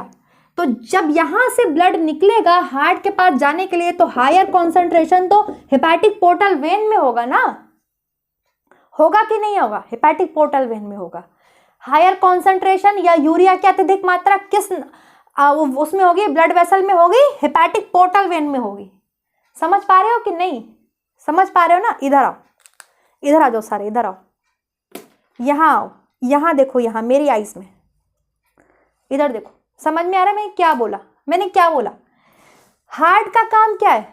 [SPEAKER 1] तो जब यहां से ब्लड निकलेगा हार्ट के पास जाने के लिए, तो हायर कॉन्सेंट्रेशन तो हेपेटिक पोर्टल वेन में होगा ना, होगा कि नहीं होगा? हेपेटिक पोर्टल वेन में होगा। हायर कॉन्सेंट्रेशन या यूरिया की अत्यधिक मात्रा किस उसमें होगी? ब्लड वेसल में होगी, हेपेटिक पोर्टल वेन में होगी। समझ पा रहे हो कि नहीं? समझ पा रहे हो ना? इधर आओ, इधर आ जाओ सारे, इधर आओ, यहां आओ, यहां देखो, यहां मेरी आईज में, इधर देखो। समझ में आ रहा है मैंने क्या बोला? मैंने क्या बोला? हार्ट का काम क्या है?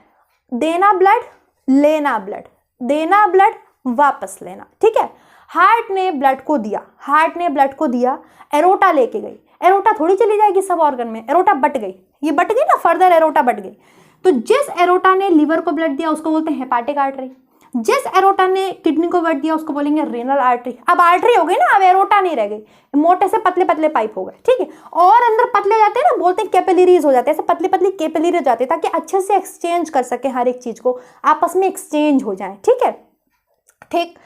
[SPEAKER 1] देना ब्लड, लेना ब्लड, देना ब्लड, वापस लेना। ठीक है, हार्ट ने ब्लड को दिया, हार्ट ने ब्लड को दिया, एरोटा लेके गई। एरोटा थोड़ी चली जाएगी सब ऑर्गन में, एरोटा बट गई, ये बट गई ना, फर्दर एरोटा बट गई। तो जिस एरोटा ने लिवर को ब्लड दिया उसको बोलते हैं हेपेटिक आर्टरी, जिस एरोटा ने किडनी को ब्लड दिया उसको बोलेंगे रेनल आर्टरी। अब आर्टरी हो गई ना, अब एरोटा नहीं रह गई, मोटे से पतले पतले पाइप हो गए। ठीक है, और अंदर पतले हो जाते हैं ना, बोलते हैं कैपिलरीज हो जाते हैं, ऐसे पतली पतली कैपिलरी हो जाती है, ताकि अच्छे से एक्सचेंज कर सके, हर एक चीज को आपस में एक्सचेंज हो जाए। ठीक है, ठीक।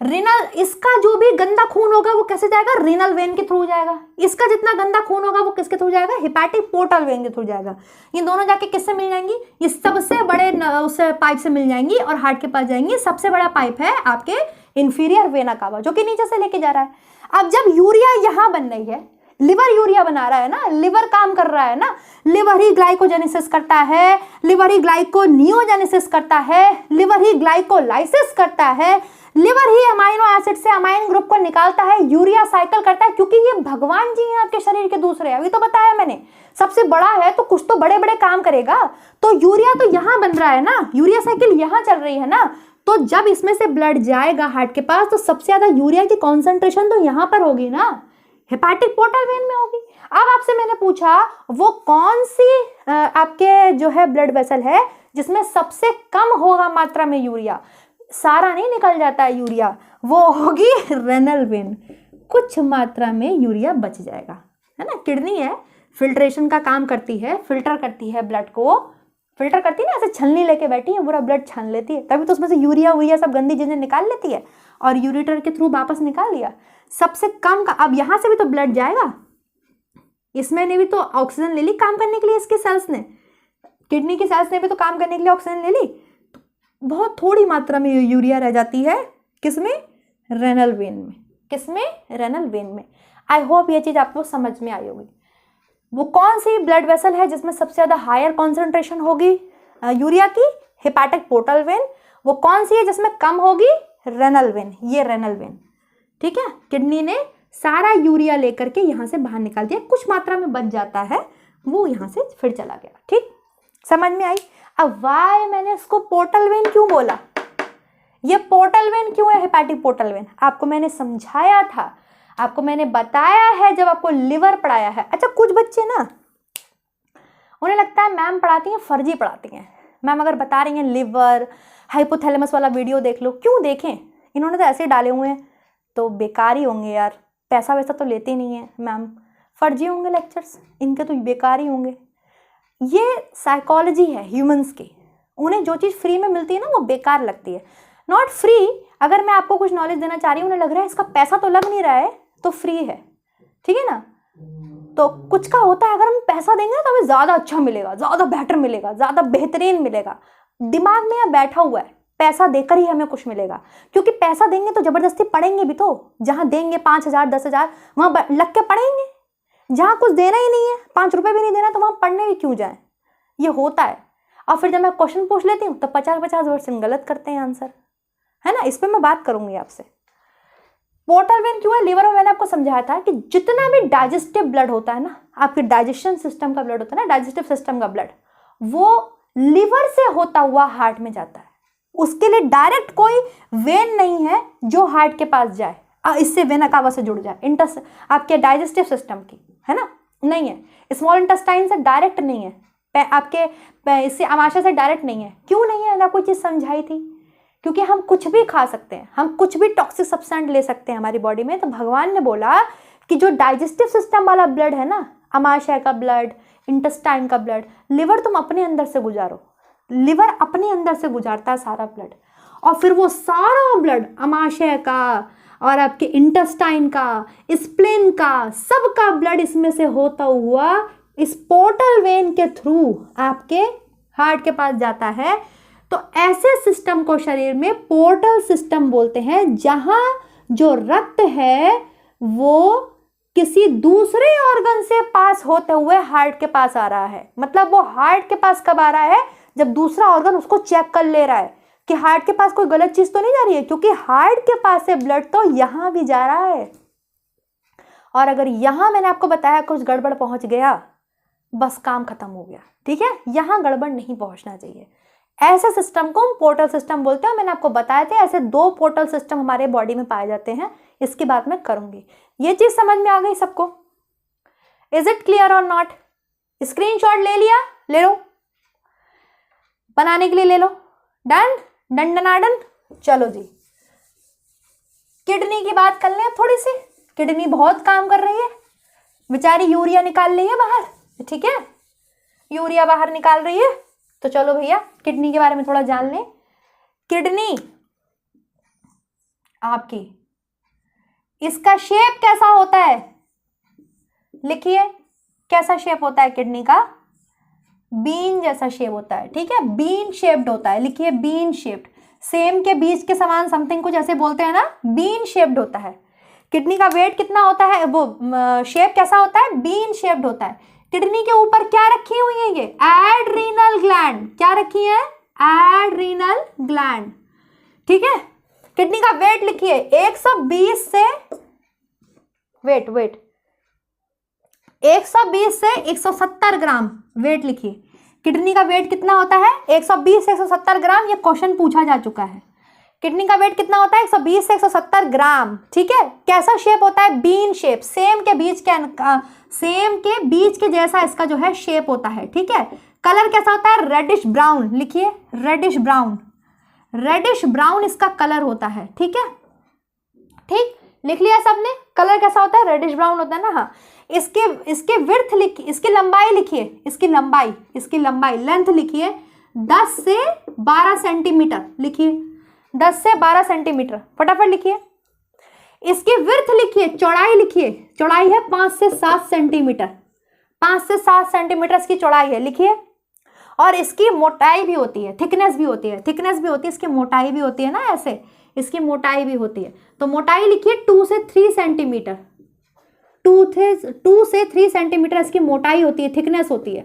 [SPEAKER 1] रिनल, इसका जो भी गंदा खून होगा वो कैसे जाएगा? रिनल वेन के थ्रू जाएगा। इसका जितना गंदा खून होगा वो किसके थ्रू जाएगा? हेपेटिक पोर्टल वेन के थ्रू जाएगा। ये दोनों जाके किससे मिल जाएंगी? ये सबसे बड़े उस पाइप से मिल जाएंगी और हार्ट के पास जाएंगी। सबसे बड़ा पाइप है आपके इंफीरियर वेना कावा, जो कि नीचे से लेके जा रहा है। अब जब यूरिया यहाँ बन रही है, लिवर यूरिया बना रहा है ना, लिवर काम कर रहा है ना, लिवर ही ग्लाइकोजेनेसिस करता है, लिवर ही ग्लाइकोनियोजेनेसिस करता है, लिवर ही ग्लाइकोलाइसिस करता है, लिवर ही अमाइनो एसिड से अमाइन ग्रुप को निकालता है, यूरिया साइकिल करता है, क्योंकि ये भगवान जी हैं आपके शरीर के दूसरे। अभी तो बताया मैंने, सबसे बड़ा है तो कुछ तो बड़े बड़े काम करेगा। तो यूरिया तो यहाँ बन रहा है ना, यूरिया साइकिल यहाँ चल रही है ना, तो जब इसमें से ब्लड जाएगा हार्ट के पास तो सबसे ज्यादा यूरिया की कॉन्सेंट्रेशन तो यहाँ पर होगी ना, हेपाटिक पोर्टल वेन में होगी। अब आपसे मैंने पूछा वो कौन सी आपके जो है ब्लड वेसल है जिसमें सबसे कम होगा मात्रा में यूरिया, सारा नहीं निकल जाता है यूरिया, वो होगी रेनल वेन, कुछ मात्रा में यूरिया बच जाएगा, है ना। किडनी है, फिल्ट्रेशन का काम करती है, फिल्टर करती है ब्लड को, फिल्टर करती है ना, ऐसे छलनी लेके बैठी है, पूरा ब्लड छान लेती है, तभी तो उसमें से यूरिया सब गंदी चीजें निकाल लेती है और यूरेटर के थ्रू वापस निकाल लिया। सबसे कम का, अब यहां से भी तो ब्लड जाएगा, इसमें ने भी तो ऑक्सीजन ले ली काम करने के लिए, इसके सेल्स ने, किडनी की सेल्स ने भी तो काम करने के लिए ऑक्सीजन ले ली, तो बहुत थोड़ी मात्रा में यूरिया रह जाती है किसमें, रेनल वेन में। किसमें, रेनल वेन में। आई होप ये चीज आपको समझ में आई होगी। वो कौन सी ब्लड वेसल है जिसमें सबसे ज्यादा हायर कॉन्सेंट्रेशन होगी यूरिया की, हेपाटिक पोर्टल वेन। वो कौन सी है जिसमें कम होगी, रेनल वेन, ये रेनल वेन, ठीक है। किडनी ने सारा यूरिया लेकर के यहाँ से बाहर निकाल दिया, कुछ मात्रा में बच जाता है, वो यहाँ से फिर चला गया, ठीक, समझ में आई। अब वाई मैंने इसको पोर्टल वेन क्यों बोला, ये पोर्टल वेन क्यों है हेपाटिक पोर्टल वेन, आपको मैंने समझाया था, आपको मैंने बताया है जब आपको लिवर पढ़ाया है। अच्छा, कुछ बच्चे ना उन्हें लगता है मैम पढ़ाती हैं फर्जी पढ़ाती हैं, मैम अगर बता रही हैं लिवर हाइपोथैलेमस वाला वीडियो देख लो, क्यों देखें, इन्होंने तो ऐसे डाले हुए हैं, तो बेकार ही होंगे यार, पैसा वैसा तो लेते नहीं है मैम, फर्जी होंगे लेक्चर्स, इनके तो बेकार ही होंगे। ये साइकोलॉजी है ह्यूमंस की, उन्हें जो चीज़ फ्री में मिलती है ना वो बेकार लगती है। नॉट फ्री, अगर मैं आपको कुछ नॉलेज देना चाह रही हूँ, उन्हें लग रहा है इसका पैसा तो लग नहीं रहा है तो फ्री है, ठीक है ना। तो कुछ का होता है, अगर हम पैसा देंगे तो हमें ज़्यादा अच्छा मिलेगा, ज़्यादा बेटर मिलेगा, ज़्यादा बेहतरीन मिलेगा, दिमाग में यह बैठा हुआ है पैसा देकर ही हमें कुछ मिलेगा, क्योंकि पैसा देंगे तो जबरदस्ती पढ़ेंगे भी, तो जहाँ देंगे 5,000 10,000 वहाँ लग के पढ़ेंगे, जहाँ कुछ देना ही नहीं है, 5 रुपये भी नहीं देना, तो वहाँ पढ़ने भी क्यों जाए, ये होता है। और फिर जब मैं क्वेश्चन पूछ लेती हूँ तो 50-50% गलत करते हैं आंसर, है ना। इस पर मैं बात करूंगी आपसे। पोर्टल वेन क्यों है लिवर में, मैंने आपको समझाया था कि जितना भी डाइजेस्टिव ब्लड होता है ना, आपके डाइजेशन सिस्टम का ब्लड होता है ना, डाइजेस्टिव सिस्टम का ब्लड, वो लिवर से होता हुआ हार्ट में जाता है, उसके लिए डायरेक्ट कोई वेन नहीं है जो हार्ट के पास जाए, इससे वेना कावा से जुड़ जाए, आपके डाइजेस्टिव सिस्टम की, है ना, नहीं है। स्मॉल इंटेस्टाइन से डायरेक्ट नहीं है, आपके इससे आमाशय से डायरेक्ट नहीं है। क्यों नहीं है, मैंने आपको चीज़ समझाई थी, क्योंकि हम कुछ भी खा सकते हैं, हम कुछ भी टॉक्सिक सब्सटेंस ले सकते हैं हमारी बॉडी में। तो भगवान ने बोला कि जो डाइजेस्टिव सिस्टम वाला ब्लड है ना, आमाशय का ब्लड, इंटेस्टाइन का ब्लड, लिवर तुम अपने अंदर से गुजारो, लिवर अपने अंदर से गुजारता है सारा ब्लड, और फिर वो सारा ब्लड आमाशय का और आपके इंटेस्टाइन का, स्प्लेन का, सबका ब्लड इसमें से होता हुआ इस पोर्टल वेन के थ्रू आपके हार्ट के पास जाता है। तो ऐसे सिस्टम को शरीर में पोर्टल सिस्टम बोलते हैं, जहां जो रक्त है वो किसी दूसरे ऑर्गन से पास होते हुए हार्ट के पास आ रहा है। मतलब वो हार्ट के पास कब आ रहा है, जब दूसरा ऑर्गन उसको चेक कर ले रहा है कि हार्ट के पास कोई गलत चीज तो नहीं जा रही है, क्योंकि हार्ट के पास से ब्लड तो यहां भी जा रहा है। और अगर यहां मैंने आपको बताया कुछ गड़बड़ पहुंच गया, बस काम खत्म हो गया, ठीक है। यहां गड़बड़ नहीं पहुंचना चाहिए। ऐसे सिस्टम को हम पोर्टल सिस्टम बोलते हैं। मैंने आपको बताया था ऐसे 2 पोर्टल सिस्टम हमारे बॉडी में पाए जाते हैं, इसकी बात मैं करूंगी। ये चीज समझ में आ गई सबको? इज इट क्लियर और नॉट? स्क्रीनशॉट ले लिया? ले लो, बनाने के लिए ले लो। Done done डनाडन। चलो जी, किडनी की बात कर लें थोड़ी सी। किडनी बहुत काम कर रही है बेचारी, यूरिया निकाल रही है बाहर, ठीक है, यूरिया बाहर निकाल रही है। तो चलो भैया किडनी के बारे में थोड़ा जान लें। किडनी आपकी, इसका शेप कैसा होता है, लिखिए कैसा शेप होता है किडनी का? बीन जैसा शेप होता है, ठीक है, बीन शेप्ड होता है। लिखिए बीन शेप्ड। सेम के बीज के समान, समथिंग कुछ ऐसे बोलते हैं ना, बीन शेप्ड होता है। किडनी का वेट कितना होता है, वो शेप कैसा होता है, बीन शेप्ड होता है। किडनी के ऊपर क्या रखी हुई है, ये एड्रीनल ग्लैंड, क्या रखी है, एड्रीनल ग्लैंड, ठीक है। किडनी का वेट लिखिए 120 से, वेट 120 से 170 ग्राम वेट लिखिए। किडनी का वेट कितना होता है, 120 से 170 ग्राम, ये क्वेश्चन पूछा जा चुका है। किडनी का वेट कितना होता है, 120 से 170 ग्राम, ठीक है। कैसा शेप होता है, बीन शेप, सेम के बीज के जैसा इसका जो है शेप होता है, ठीक है। कलर कैसा होता है, रेडिश ब्राउन, लिखिए रेडिश ब्राउन, रेडिश ब्राउन इसका कलर होता है, ठीक है। ठीक, लिख लिया सबने, कलर कैसा होता है, रेडिश ब्राउन होता है ना। हाँ, इसके विड्थ लिखिए, इसकी लंबाई लिखिए, इसकी लंबाई लेंथ लिखिए 10 से 12 सेंटीमीटर, लिखिए 10 से 12 सेंटीमीटर, फटाफट लिखिए। इसकी विड्थ लिखिए, चौड़ाई लिखिए, चौड़ाई है 5 से 7 सेंटीमीटर, 5 से 7 सेंटीमीटर इसकी चौड़ाई है, लिखिए। और इसकी मोटाई भी होती है, थिकनेस भी होती है, इसकी मोटाई भी होती है ना, ऐसे इसकी मोटाई भी होती है। तो मोटाई लिखिए 2 से 3 सेंटीमीटर, 2 से 3 सेंटीमीटर इसकी मोटाई होती है, थिकनेस होती है,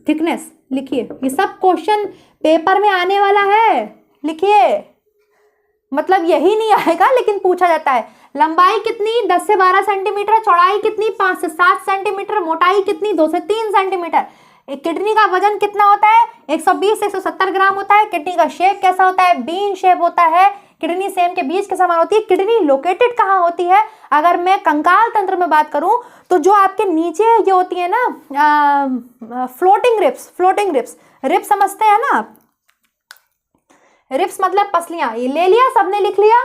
[SPEAKER 1] थिकनेस लिखिए। ये सब क्वेश्चन पेपर में आने वाला है, लिखिए। मतलब यही नहीं आएगा लेकिन पूछा जाता है। लंबाई कितनी, 10 से 12 सेंटीमीटर, चौड़ाई कितनी, 5 से 7 सेंटीमीटर, मोटाई कितनी, 2 से 3 सेंटीमीटर। किडनी का वजन कितना होता है, 120 से 170 ग्राम होता है। किडनी का शेप कैसा होता है, बीन शेप होता है। किडनी सेम के बीज के समान होती है। किडनी लोकेटेड कहाँ होती है, अगर मैं कंकाल तंत्र में बात करूं तो जो आपके नीचे ये होती है ना, फ्लोटिंग रिप्स, रिप्स समझते हैं ना आप, रिप्स मतलब पसलियां। ये ले लिया, सबने लिख लिया,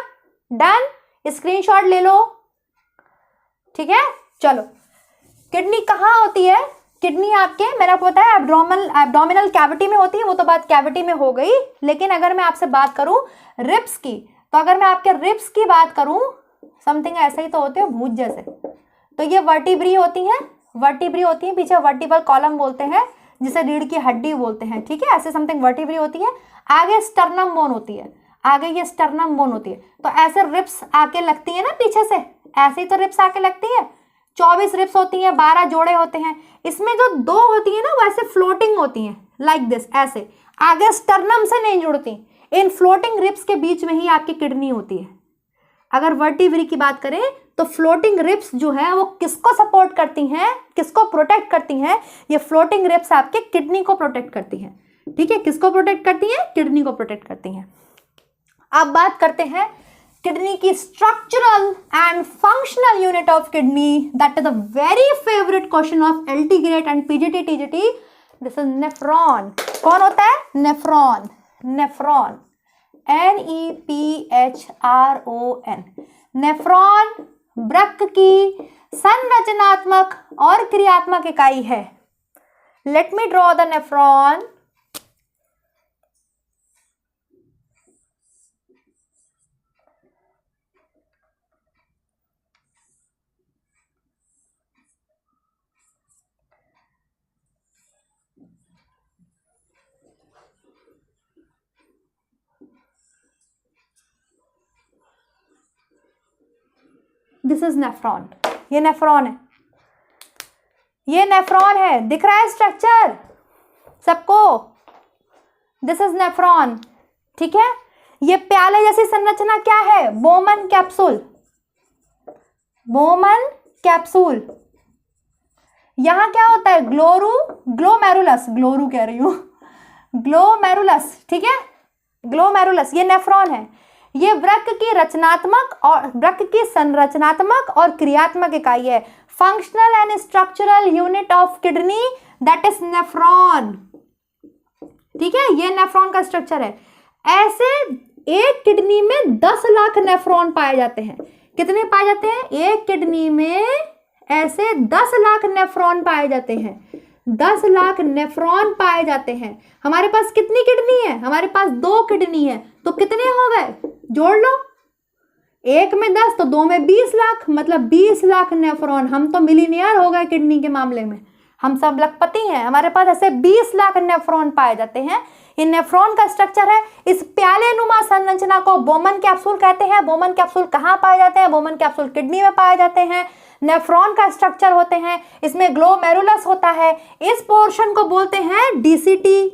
[SPEAKER 1] डन, स्क्रीनशॉट ले लो, ठीक है। चलो, किडनी कहाँ होती है, किडनी आपके, मैंने आपको बताया एब्डोमिनल कैविटी में होती है, वो तो बात कैविटी में हो गई। लेकिन अगर मैं आपसे बात करूं रिब्स की, तो अगर मैं आपके रिब्स की बात करूं, समथिंग ऐसे ही तो होते हैं, भूत जैसे। तो ये वर्टिब्री होती हैं, पीछे वर्टिबल कॉलम बोलते हैं, जिसे रीढ़ की हड्डी बोलते हैं, ठीक है। ऐसे समथिंग वर्टिब्री होती है। आगे स्टर्नम बोन होती है, आगे ये स्टर्नम बोन होती है। तो ऐसे रिब्स आके लगती है ना पीछे से, ऐसे ही तो रिब्स आके लगती है। 24 रिब्स होती हैं, 12 जोड़े होते हैं। इसमें जो 2 होती है ना, वो ऐसे फ्लोटिंग होती हैं, लाइक दिस, ऐसे आगे स्टर्नम से नहीं जुड़ती। इन फ्लोटिंग रिब्स के बीच में ही आपकी किडनी होती है। अगर वर्टिब्री की बात करें तो फ्लोटिंग रिब्स जो है वो किसको सपोर्ट करती हैं, किसको प्रोटेक्ट करती हैं, ये फ्लोटिंग रिब्स आपके किडनी को प्रोटेक्ट करती हैं, ठीक है। किसको प्रोटेक्ट करती हैं, किडनी को प्रोटेक्ट करती हैं। अब बात करते हैं किडनी की structural and functional unit of kidney, that is the very favourite question of LT grade and PGT TGT। This is nephron. कौन होता है, नेफ्रॉन, NEPHRON। नेफ्रॉन वृक्क की संरचनात्मक और क्रियात्मक इकाई है। Let me draw the nephron. This is nephron, ये नेफ्रॉन है, ये नेफ्रॉन है, दिख रहा है स्ट्रक्चर सबको। दिस इज नेफ्रॉन, ठीक है। ये प्याले जैसी संरचना क्या है, बोमन कैप्सूल, यहां क्या होता है, ग्लोमेरुलस, ठीक है, ग्लोमेरुलस, ये नेफ्रॉन है। ये वृक्क की संरचनात्मक और क्रियात्मक इकाई है। Functional and structural unit of kidney, that is nephron, ठीक है। ये नेफ्रॉन का स्ट्रक्चर है। ऐसे एक किडनी में 10 लाख नेफ्रॉन पाए जाते हैं। कितने पाए जाते हैं, एक किडनी में ऐसे 10 लाख नेफ्रॉन पाए जाते हैं, 10 लाख नेफ्रॉन पाए जाते हैं। हमारे पास कितनी किडनी है, हमारे पास 2 किडनी है, तो कितने हो गए, जोड़ लो, एक में 10 तो 2 में 20 लाख, मतलब 20 लाख नेफ्रॉन। हम तो मिलीनियर हो गए किडनी के मामले में, हम सब लखपति हैं। हमारे पास ऐसे 20 लाख नेफ्रॉन पाए जाते हैं। ये नेफ्रॉन का स्ट्रक्चर है। इस प्याले नुमा संरचना को बोमन कैप्सूल कहते हैं। बोमन कैप्सूल कहाँ पाए जाते हैं? बोमन कैप्सूल किडनी में पाए जाते हैं। नेफ्रॉन का स्ट्रक्चर होते हैं, इसमें ग्लोमेरुलस होता है। इस पोर्शन को बोलते हैं डीसीटी,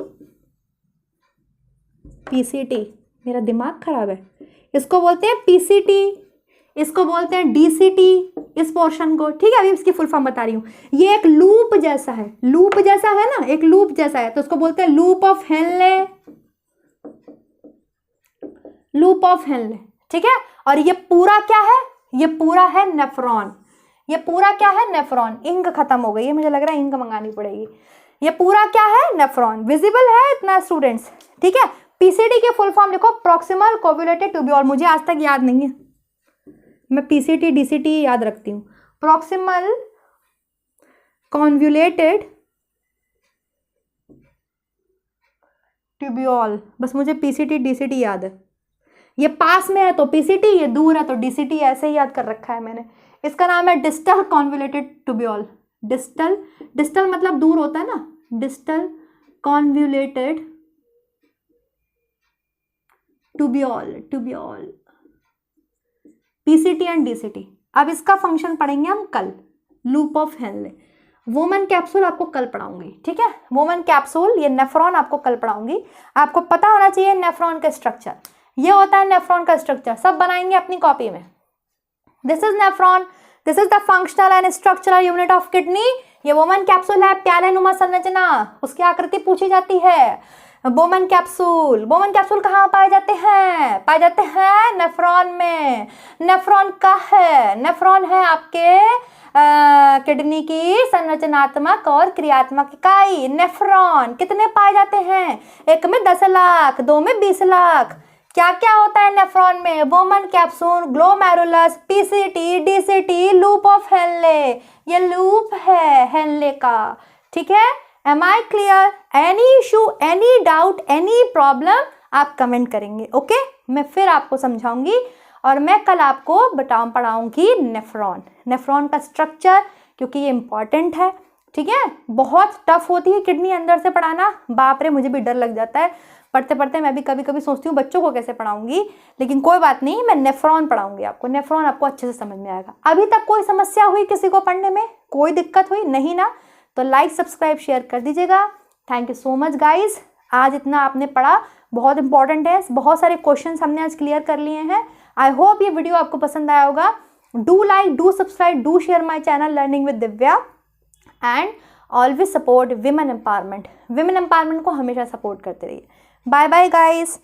[SPEAKER 1] पीसीटी, मेरा दिमाग खराब है, इसको बोलते हैं पीसीटी, इसको बोलते हैं डीसीटी, इस पोर्शन को, ठीक है। अभी इसकी फुल फॉर्म बता रही हूँ। ये एक लूप जैसा है, लूप जैसा है ना, एक लूप जैसा है, तो उसको बोलते हैं loop of Henle, loop of Henle, ठीक है। और ये पूरा क्या है? ये पूरा है नेफ्रॉन। ये पूरा क्या है? नेफ्रॉन। इंक खत्म हो गई है, मुझे लग रहा है इंक मंगानी पड़ेगी। ये पूरा क्या है? नेफ्रॉन। विजिबल है इतना स्टूडेंट्स, ठीक है। पीसीटी की फुल फॉर्म लिखो, प्रॉक्सिमल कोवुलेटेड ट्यूब्यूल। मुझे आज तक याद नहीं है, मैं पीसीटी डीसीटी याद रखती हूँ। प्रॉक्सिमल कॉन्वुलेटेड ट्यूब्यूल, बस मुझे पीसीटी डीसीटी याद है। ये पास में है तो पीसीटी, ये दूर है तो डीसीटी, ऐसे ही याद कर रखा है मैंने। इसका नाम है distal convoluted tubule. Distal, distal मतलब दूर होता है ना, distal convoluted tubule, tubule, PCT and DCT. अब इसका फंक्शन पढ़ेंगे हम कल, loop of Henle. Woman capsule आपको कल पढ़ाऊंगी, ठीक है। वोमन कैप्सूल, ये नेफ्रॉन आपको कल पढ़ाऊंगी। आपको पता होना चाहिए नेफ्रॉन का स्ट्रक्चर, ये होता है नेफ्रॉन का स्ट्रक्चर, सब बनाएंगे अपनी कॉपी में। This is nephron, this is the functional and structural unit of kidney. ये वोमन कैप्सूल है, प्याले नुमा संरचना, उसकी आकृति पूछी जाती है। बोमन कैप्सूल, बोमन कैप्सूल कहाँ पाए जाते हैं? पाए जाते हैं नेफ्रॉन में। नेफ्रॉन का है? नेफ्रॉन है आपके किडनी की संरचनात्मक और क्रियात्मक इकाई। नेफ्रॉन कितने पाए जाते हैं? एक में 10 लाख, दो में 20 लाख। क्या क्या होता है नेफ्रॉन में? Bowman capsule, glomerulus, PCT, DCT, loop of Henle. ये लूप है हेनले का, ठीक है। Am I clear? Any issue, any doubt, any problem? आप कमेंट करेंगे, ओके। मैं फिर आपको समझाऊंगी और मैं कल आपको पढ़ाऊंगी नेफ्रॉन, नेफ्रॉन का स्ट्रक्चर, क्योंकि ये इंपॉर्टेंट है, ठीक है। बहुत टफ होती है किडनी अंदर से पढ़ाना, बाप रे, मुझे भी डर लग जाता है पढ़ते पढ़ते। मैं भी कभी कभी सोचती हूँ बच्चों को कैसे पढ़ाऊंगी, लेकिन कोई बात नहीं, मैं नेफ्रॉन पढ़ाऊंगी आपको। नेफ्रॉन आपको अच्छे से समझ में आएगा। अभी तक कोई समस्या हुई किसी को पढ़ने में? कोई दिक्कत हुई नहीं ना? तो लाइक सब्सक्राइब शेयर कर दीजिएगा। Thank you so much guys. आज इतना आपने पढ़ा, बहुत इंपॉर्टेंट है। बहुत सारे क्वेश्चंस हमने आज क्लियर कर लिए हैं। आई होप ये वीडियो आपको पसंद आया होगा। Do like, do subscribe, do share my channel learning with Divya and always support women empowerment. Women empowerment को हमेशा सपोर्ट करते रहिए। Bye bye guys.